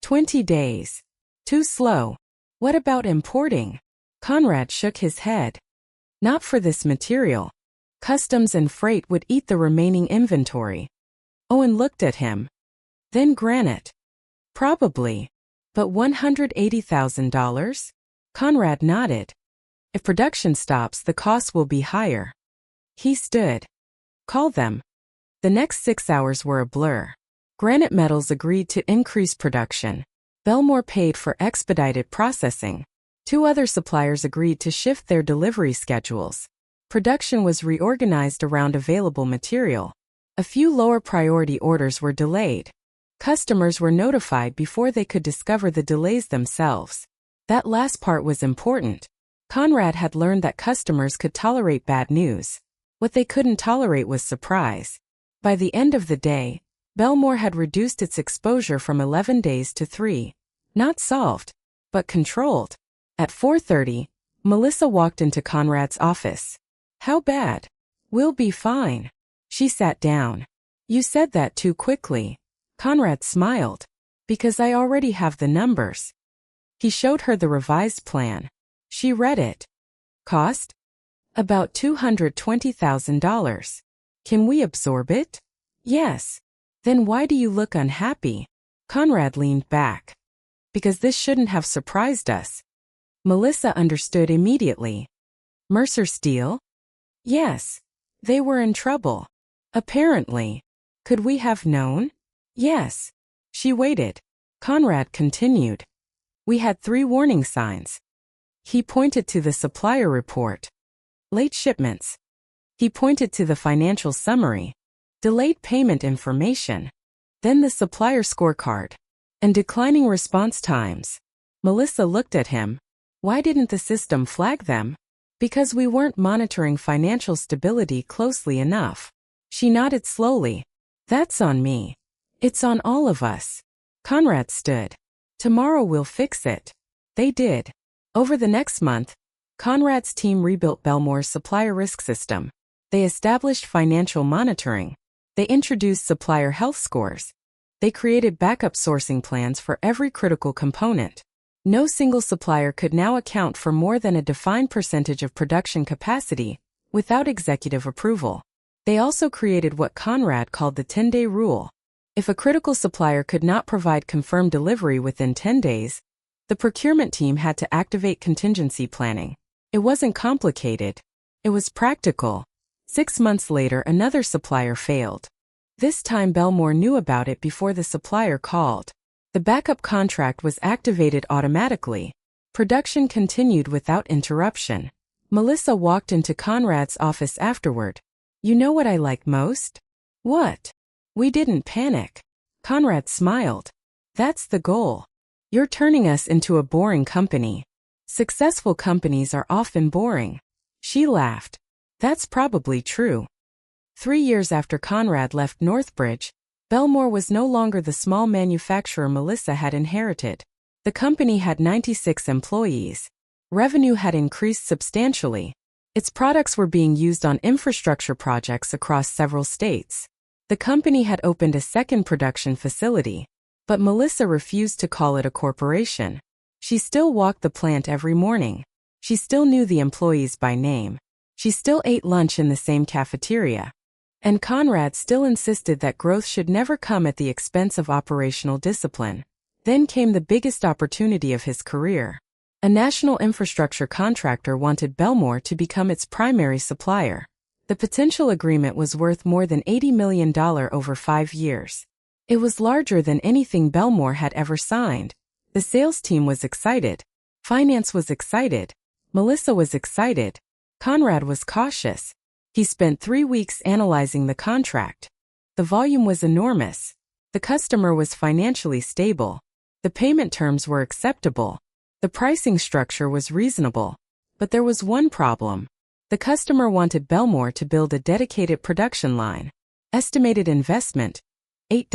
20 days. Too slow. What about importing? Conrad shook his head. Not for this material. Customs and freight would eat the remaining inventory. Owen looked at him. Then granite. Probably. But $180,000? Conrad nodded. If production stops, the costs will be higher. He stood. Call them. The next 6 hours were a blur. Granite Metals agreed to increase production. Belmore paid for expedited processing. 2 other suppliers agreed to shift their delivery schedules. Production was reorganized around available material. A few lower priority orders were delayed. Customers were notified before they could discover the delays themselves. That last part was important. Conrad had learned that customers could tolerate bad news. What they couldn't tolerate was surprise. By the end of the day, Belmore had reduced its exposure from 11 days to 3. Not solved, but controlled. At 4:30, Melissa walked into Conrad's office. How bad? We'll be fine. She sat down. You said that too quickly. Conrad smiled. Because I already have the numbers. He showed her the revised plan. She read it. Cost? About $220,000. Can we absorb it? Yes. Then why do you look unhappy? Conrad leaned back. Because this shouldn't have surprised us. Melissa understood immediately. Mercer Steel? Yes. They were in trouble. Apparently. Could we have known? Yes. She waited. Conrad continued. We had 3 warning signs. He pointed to the supplier report. Late shipments. He pointed to the financial summary. Delayed payment information. Then the supplier scorecard. And declining response times. Melissa looked at him. Why didn't the system flag them? Because we weren't monitoring financial stability closely enough. She nodded slowly. That's on me. It's on all of us. Conrad stood. Tomorrow we'll fix it. They did. Over the next month, Conrad's team rebuilt Belmore's supplier risk system. They established financial monitoring. They introduced supplier health scores. They created backup sourcing plans for every critical component. No single supplier could now account for more than a defined percentage of production capacity without executive approval. They also created what Conrad called the 10-day rule. If a critical supplier could not provide confirmed delivery within 10 days, the procurement team had to activate contingency planning. It wasn't complicated. It was practical. 6 months later, another supplier failed. This time Belmore knew about it before the supplier called. The backup contract was activated automatically. Production continued without interruption. Melissa walked into Conrad's office afterward. You know what I like most? What? We didn't panic. Conrad smiled. That's the goal. You're turning us into a boring company. Successful companies are often boring. She laughed. That's probably true. 3 years after Conrad left Northbridge, Belmore was no longer the small manufacturer Melissa had inherited. The company had 96 employees. Revenue had increased substantially. Its products were being used on infrastructure projects across several states. The company had opened a second production facility, but Melissa refused to call it a corporation. She still walked the plant every morning. She still knew the employees by name. She still ate lunch in the same cafeteria. And Conrad still insisted that growth should never come at the expense of operational discipline. Then came the biggest opportunity of his career. A national infrastructure contractor wanted Belmore to become its primary supplier. The potential agreement was worth more than $80 million over 5 years. It was larger than anything Belmore had ever signed. The sales team was excited. Finance was excited. Melissa was excited. Conrad was cautious. He spent 3 weeks analyzing the contract. The volume was enormous. The customer was financially stable. The payment terms were acceptable. The pricing structure was reasonable. But there was one problem. The customer wanted Belmore to build a dedicated production line. Estimated investment, $8.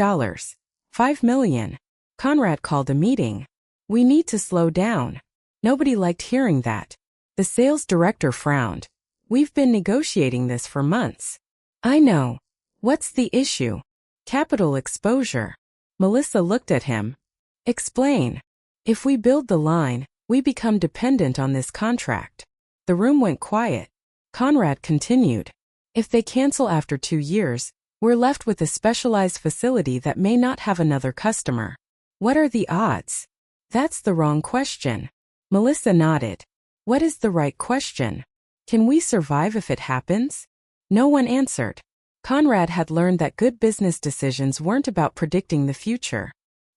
$5 million. Conrad called a meeting. We need to slow down. Nobody liked hearing that. The sales director frowned. We've been negotiating this for months. I know. What's the issue? Capital exposure. Melissa looked at him. Explain. If we build the line, we become dependent on this contract. The room went quiet. Conrad continued. If they cancel after 2 years, we're left with a specialized facility that may not have another customer. What are the odds? That's the wrong question. Melissa nodded. What is the right question? Can we survive if it happens? No one answered. Conrad had learned that good business decisions weren't about predicting the future.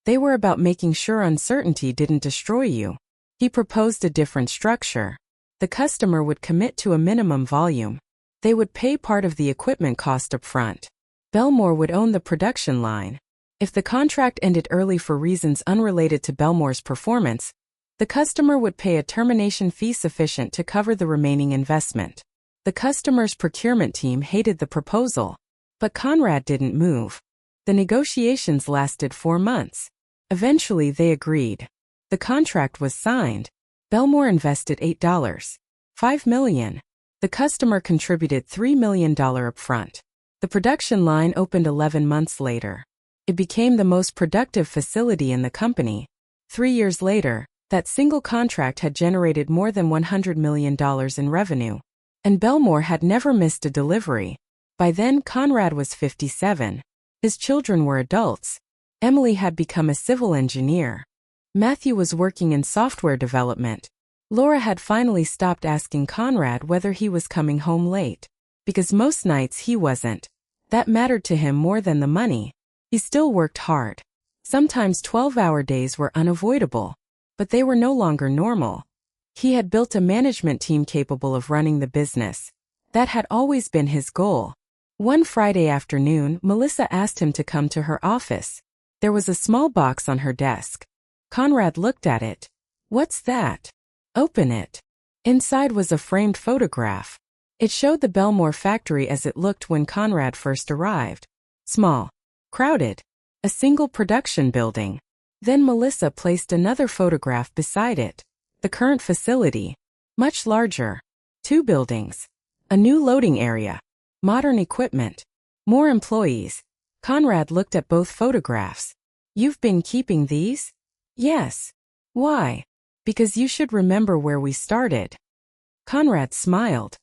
They were about making sure uncertainty didn't destroy you. He proposed a different structure. The customer would commit to a minimum volume. They would pay part of the equipment cost up front. Belmore would own the production line. If the contract ended early for reasons unrelated to Belmore's performance, the customer would pay a termination fee sufficient to cover the remaining investment. The customer's procurement team hated the proposal, but Conrad didn't move. The negotiations lasted 4 months. Eventually they agreed. The contract was signed. Belmore invested $5 million. The customer contributed $3 million upfront. The production line opened 11 months later. It became the most productive facility in the company. 3 years later, that single contract had generated more than $100 million in revenue. And Belmore had never missed a delivery. By then, Conrad was 57. His children were adults. Emily had become a civil engineer. Matthew was working in software development. Laura had finally stopped asking Conrad whether he was coming home late. Because most nights he wasn't. That mattered to him more than the money. He still worked hard. Sometimes 12-hour days were unavoidable. But they were no longer normal. He had built a management team capable of running the business. That had always been his goal. One Friday afternoon, Melissa asked him to come to her office. There was a small box on her desk. Conrad looked at it. What's that? Open it. Inside was a framed photograph. It showed the Belmore factory as it looked when Conrad first arrived. Small. Crowded. A single production building. Then Melissa placed another photograph beside it. The current facility. Much larger. 2 buildings. A new loading area. Modern equipment. More employees. Conrad looked at both photographs. You've been keeping these? Yes. Why? Because you should remember where we started. Conrad smiled.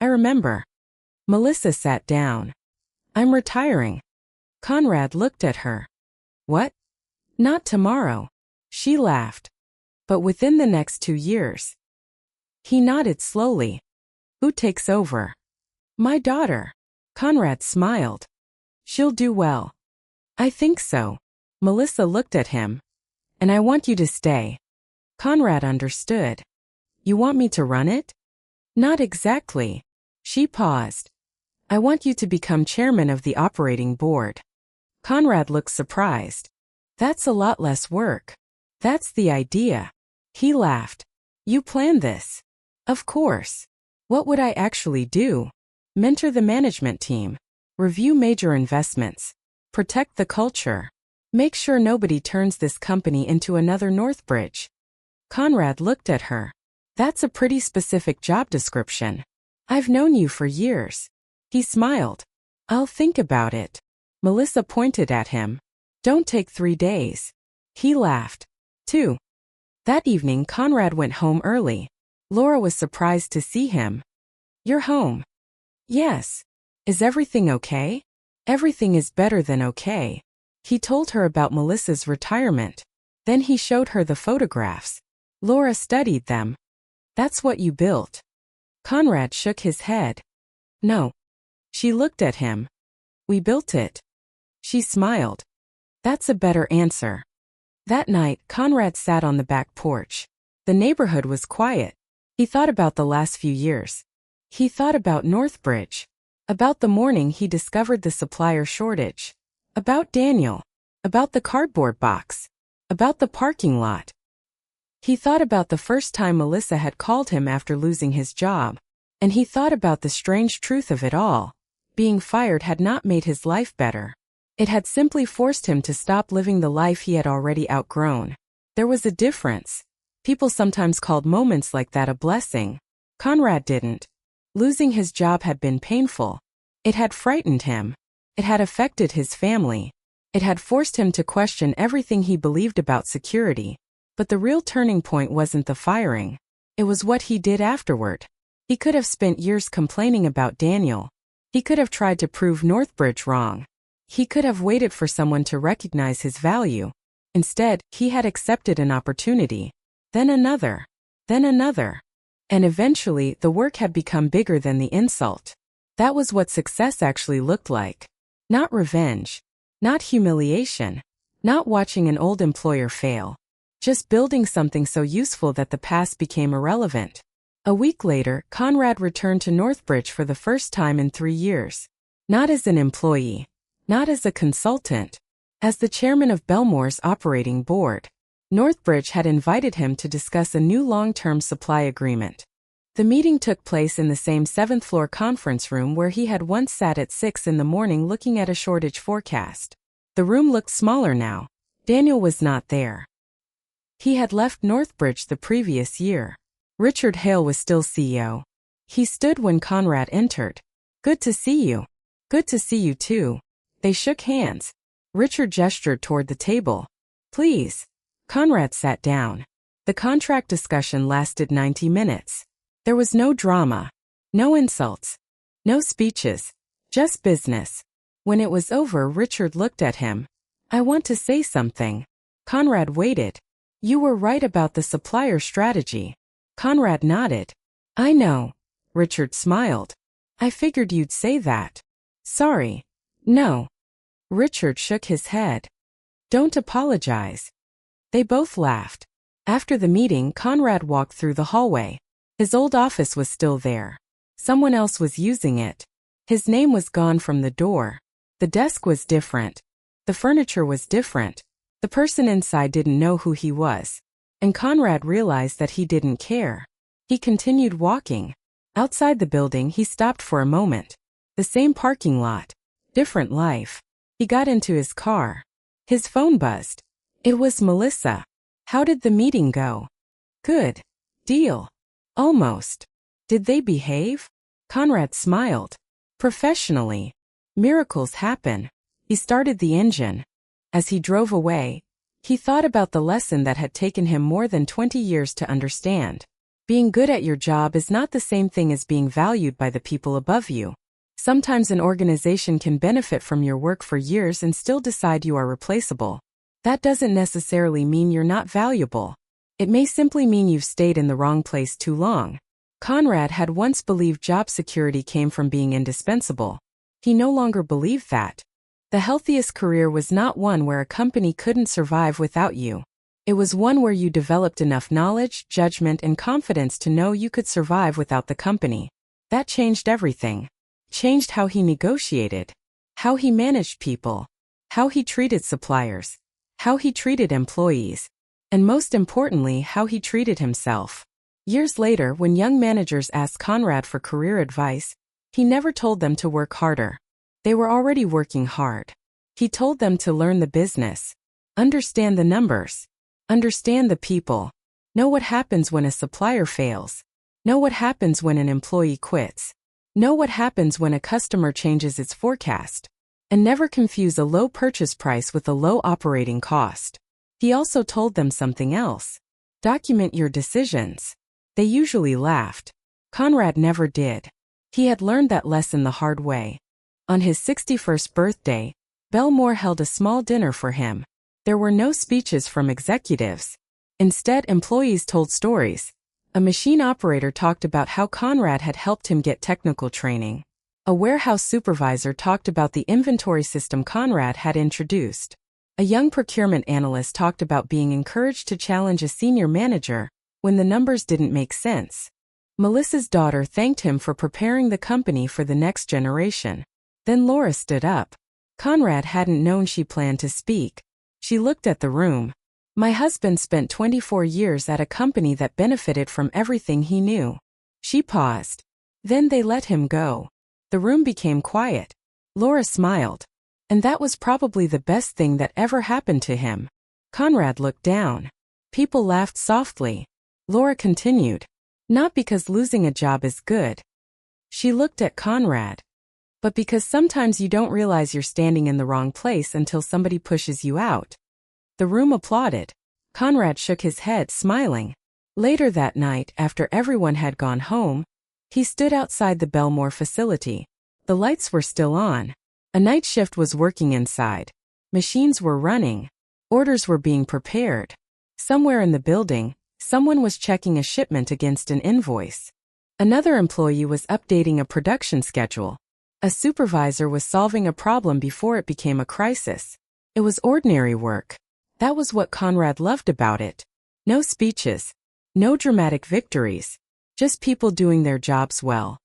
I remember. Melissa sat down. I'm retiring. Conrad looked at her. What? Not tomorrow. She laughed. But within the next 2 years. He nodded slowly. Who takes over? My daughter. Conrad smiled. She'll do well. I think so. Melissa looked at him. And I want you to stay. Conrad understood. You want me to run it? Not exactly. She paused. I want you to become chairman of the operating board. Conrad looked surprised. That's a lot less work. That's the idea. He laughed. You planned this? Of course. What would I actually do? Mentor the management team. Review major investments. Protect the culture. Make sure nobody turns this company into another Northbridge. Conrad looked at her. That's a pretty specific job description. I've known you for years. He smiled. I'll think about it. Melissa pointed at him. Don't take 3 days. He laughed. 2. That evening Conrad went home early. Laura was surprised to see him. You're home. Yes. Is everything okay? Everything is better than okay. He told her about Melissa's retirement. Then he showed her the photographs. Laura studied them. That's what you built. Conrad shook his head. No. She looked at him. We built it. She smiled. That's a better answer. That night, Conrad sat on the back porch. The neighborhood was quiet. He thought about the last few years. He thought about Northbridge. About the morning he discovered the supplier shortage. About Daniel. About the cardboard box. About the parking lot. He thought about the first time Melissa had called him after losing his job. And he thought about the strange truth of it all. Being fired had not made his life better. It had simply forced him to stop living the life he had already outgrown. There was a difference. People sometimes called moments like that a blessing. Conrad didn't. Losing his job had been painful. It had frightened him. It had affected his family. It had forced him to question everything he believed about security. But the real turning point wasn't the firing. It was what he did afterward. He could have spent years complaining about Daniel. He could have tried to prove Northbridge wrong. He could have waited for someone to recognize his value. Instead, he had accepted an opportunity. Then another. Then another. And eventually, the work had become bigger than the insult. That was what success actually looked like. Not revenge. Not humiliation. Not watching an old employer fail. Just building something so useful that the past became irrelevant. A week later, Conrad returned to Northbridge for the first time in 3 years. Not as an employee. Not as a consultant. As the chairman of Belmore's operating board. Northbridge had invited him to discuss a new long-term supply agreement. The meeting took place in the same 7th-floor conference room where he had once sat at 6 in the morning looking at a shortage forecast. The room looked smaller now. Daniel was not there. He had left Northbridge the previous year. Richard Hale was still CEO. He stood when Conrad entered. "Good to see you." "Good to see you too." They shook hands. Richard gestured toward the table. "Please." Conrad sat down. The contract discussion lasted 90 minutes. There was no drama. No insults. No speeches. Just business. When it was over, Richard looked at him. "I want to say something." Conrad waited. "You were right about the supplier strategy." Conrad nodded. "I know." Richard smiled. "I figured you'd say that." "Sorry." "No." Richard shook his head. "Don't apologize." They both laughed. After the meeting, Conrad walked through the hallway. His old office was still there. Someone else was using it. His name was gone from the door. The desk was different. The furniture was different. The person inside didn't know who he was. And Conrad realized that he didn't care. He continued walking. Outside the building, he stopped for a moment. The same parking lot. Different life. He got into his car. His phone buzzed. It was Melissa. "How did the meeting go?" "Good. Deal." "Almost." "Did they behave?" Conrad smiled. "Professionally." "Miracles happen." He started the engine. As he drove away, he thought about the lesson that had taken him more than 20 years to understand. Being good at your job is not the same thing as being valued by the people above you. Sometimes an organization can benefit from your work for years and still decide you are replaceable. That doesn't necessarily mean you're not valuable. It may simply mean you've stayed in the wrong place too long. Conrad had once believed job security came from being indispensable. He no longer believed that. The healthiest career was not one where a company couldn't survive without you. It was one where you developed enough knowledge, judgment, and confidence to know you could survive without the company. That changed everything. Changed how he negotiated. How he managed people. How he treated suppliers. How he treated employees. And most importantly, how he treated himself. Years later, when young managers asked Conrad for career advice, he never told them to work harder. They were already working hard. He told them to learn the business. Understand the numbers. Understand the people. Know what happens when a supplier fails. Know what happens when an employee quits. Know what happens when a customer changes its forecast. And never confuse a low purchase price with a low operating cost. He also told them something else. Document your decisions. They usually laughed. Conrad never did. He had learned that lesson the hard way. On his 61st birthday, Belmore held a small dinner for him. There were no speeches from executives. Instead, employees told stories. A machine operator talked about how Conrad had helped him get technical training. A warehouse supervisor talked about the inventory system Conrad had introduced. A young procurement analyst talked about being encouraged to challenge a senior manager when the numbers didn't make sense. Melissa's daughter thanked him for preparing the company for the next generation. Then Laura stood up. Conrad hadn't known she planned to speak. She looked at the room. "My husband spent 24 years at a company that benefited from everything he knew." She paused. Then they let him go. The room became quiet. Laura smiled. And that was probably the best thing that ever happened to him. Conrad looked down. People laughed softly. Laura continued. "Not because losing a job is good." She looked at Conrad. but because sometimes you don't realize you're standing in the wrong place until somebody pushes you out. The room applauded. Conrad shook his head, smiling. Later that night, after everyone had gone home, he stood outside the Belmore facility. The lights were still on. A night shift was working inside. Machines were running. Orders were being prepared. Somewhere in the building, someone was checking a shipment against an invoice. Another employee was updating a production schedule. A supervisor was solving a problem before it became a crisis. It was ordinary work. That was what Conrad loved about it. No speeches. No dramatic victories. Just people doing their jobs well.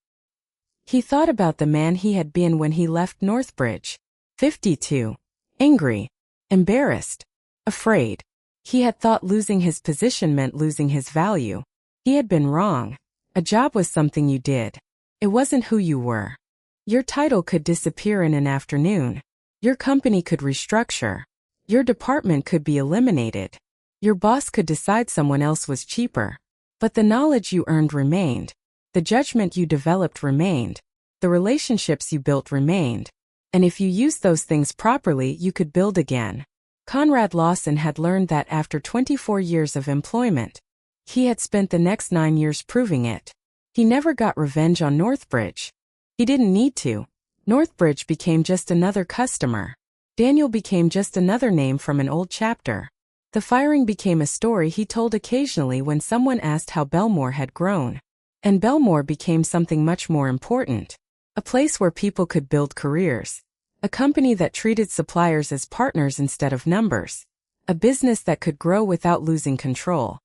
He thought about the man he had been when he left Northbridge. 52. Angry. Embarrassed. Afraid. He had thought losing his position meant losing his value. He had been wrong. A job was something you did. It wasn't who you were. Your title could disappear in an afternoon. Your company could restructure. Your department could be eliminated. Your boss could decide someone else was cheaper. But the knowledge you earned remained. The judgment you developed remained. The relationships you built remained. And if you used those things properly, you could build again. Conrad Lawson had learned that after 24 years of employment. He had spent the next 9 years proving it. He never got revenge on Northbridge. He didn't need to. Northbridge became just another customer. Daniel became just another name from an old chapter. The firing became a story he told occasionally when someone asked how Belmore had grown. And Belmore became something much more important. A place where people could build careers. A company that treated suppliers as partners instead of numbers. A business that could grow without losing control.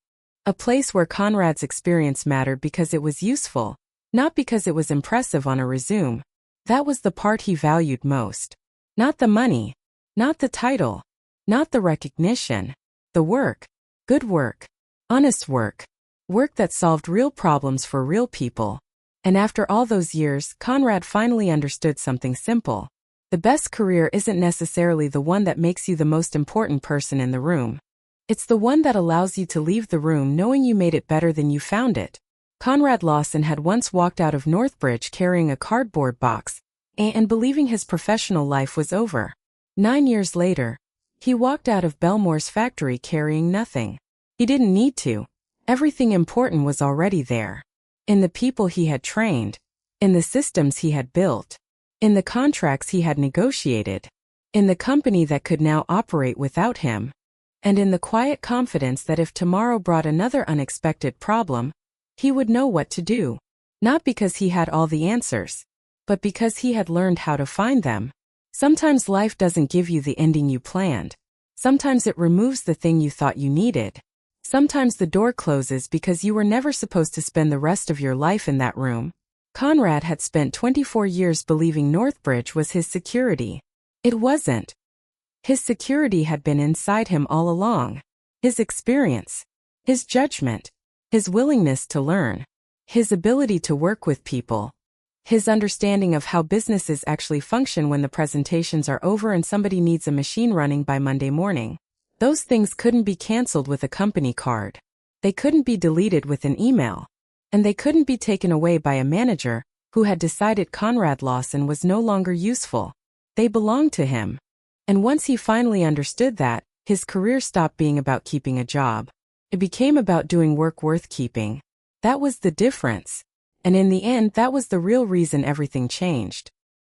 A place where Conrad's experience mattered because it was useful, not because it was impressive on a resume. That was the part he valued most. Not the money. Not the title. Not the recognition. The work. Good work. Honest work. Work that solved real problems for real people. And after all those years, Conrad finally understood something simple. The best career isn't necessarily the one that makes you the most important person in the room. It's the one that allows you to leave the room knowing you made it better than you found it. Conrad Lawson had once walked out of Northbridge carrying a cardboard box and believing his professional life was over. 9 years later, he walked out of Belmore's factory carrying nothing. He didn't need to. Everything important was already there. In the people he had trained. In the systems he had built. In the contracts he had negotiated. In the company that could now operate without him. And in the quiet confidence that if tomorrow brought another unexpected problem, he would know what to do. Not because he had all the answers, but because he had learned how to find them. Sometimes life doesn't give you the ending you planned. Sometimes it removes the thing you thought you needed. Sometimes the door closes because you were never supposed to spend the rest of your life in that room. Conrad had spent 24 years believing Northbridge was his security. It wasn't. His security had been inside him all along. His experience. His judgment. His willingness to learn. His ability to work with people. His understanding of how businesses actually function when the presentations are over and somebody needs a machine running by Monday morning. Those things couldn't be canceled with a company card. They couldn't be deleted with an email. And they couldn't be taken away by a manager who had decided Conrad Lawson was no longer useful. They belonged to him. And once he finally understood that, his career stopped being about keeping a job. It became about doing work worth keeping. That was the difference. And in the end, that was the real reason everything changed.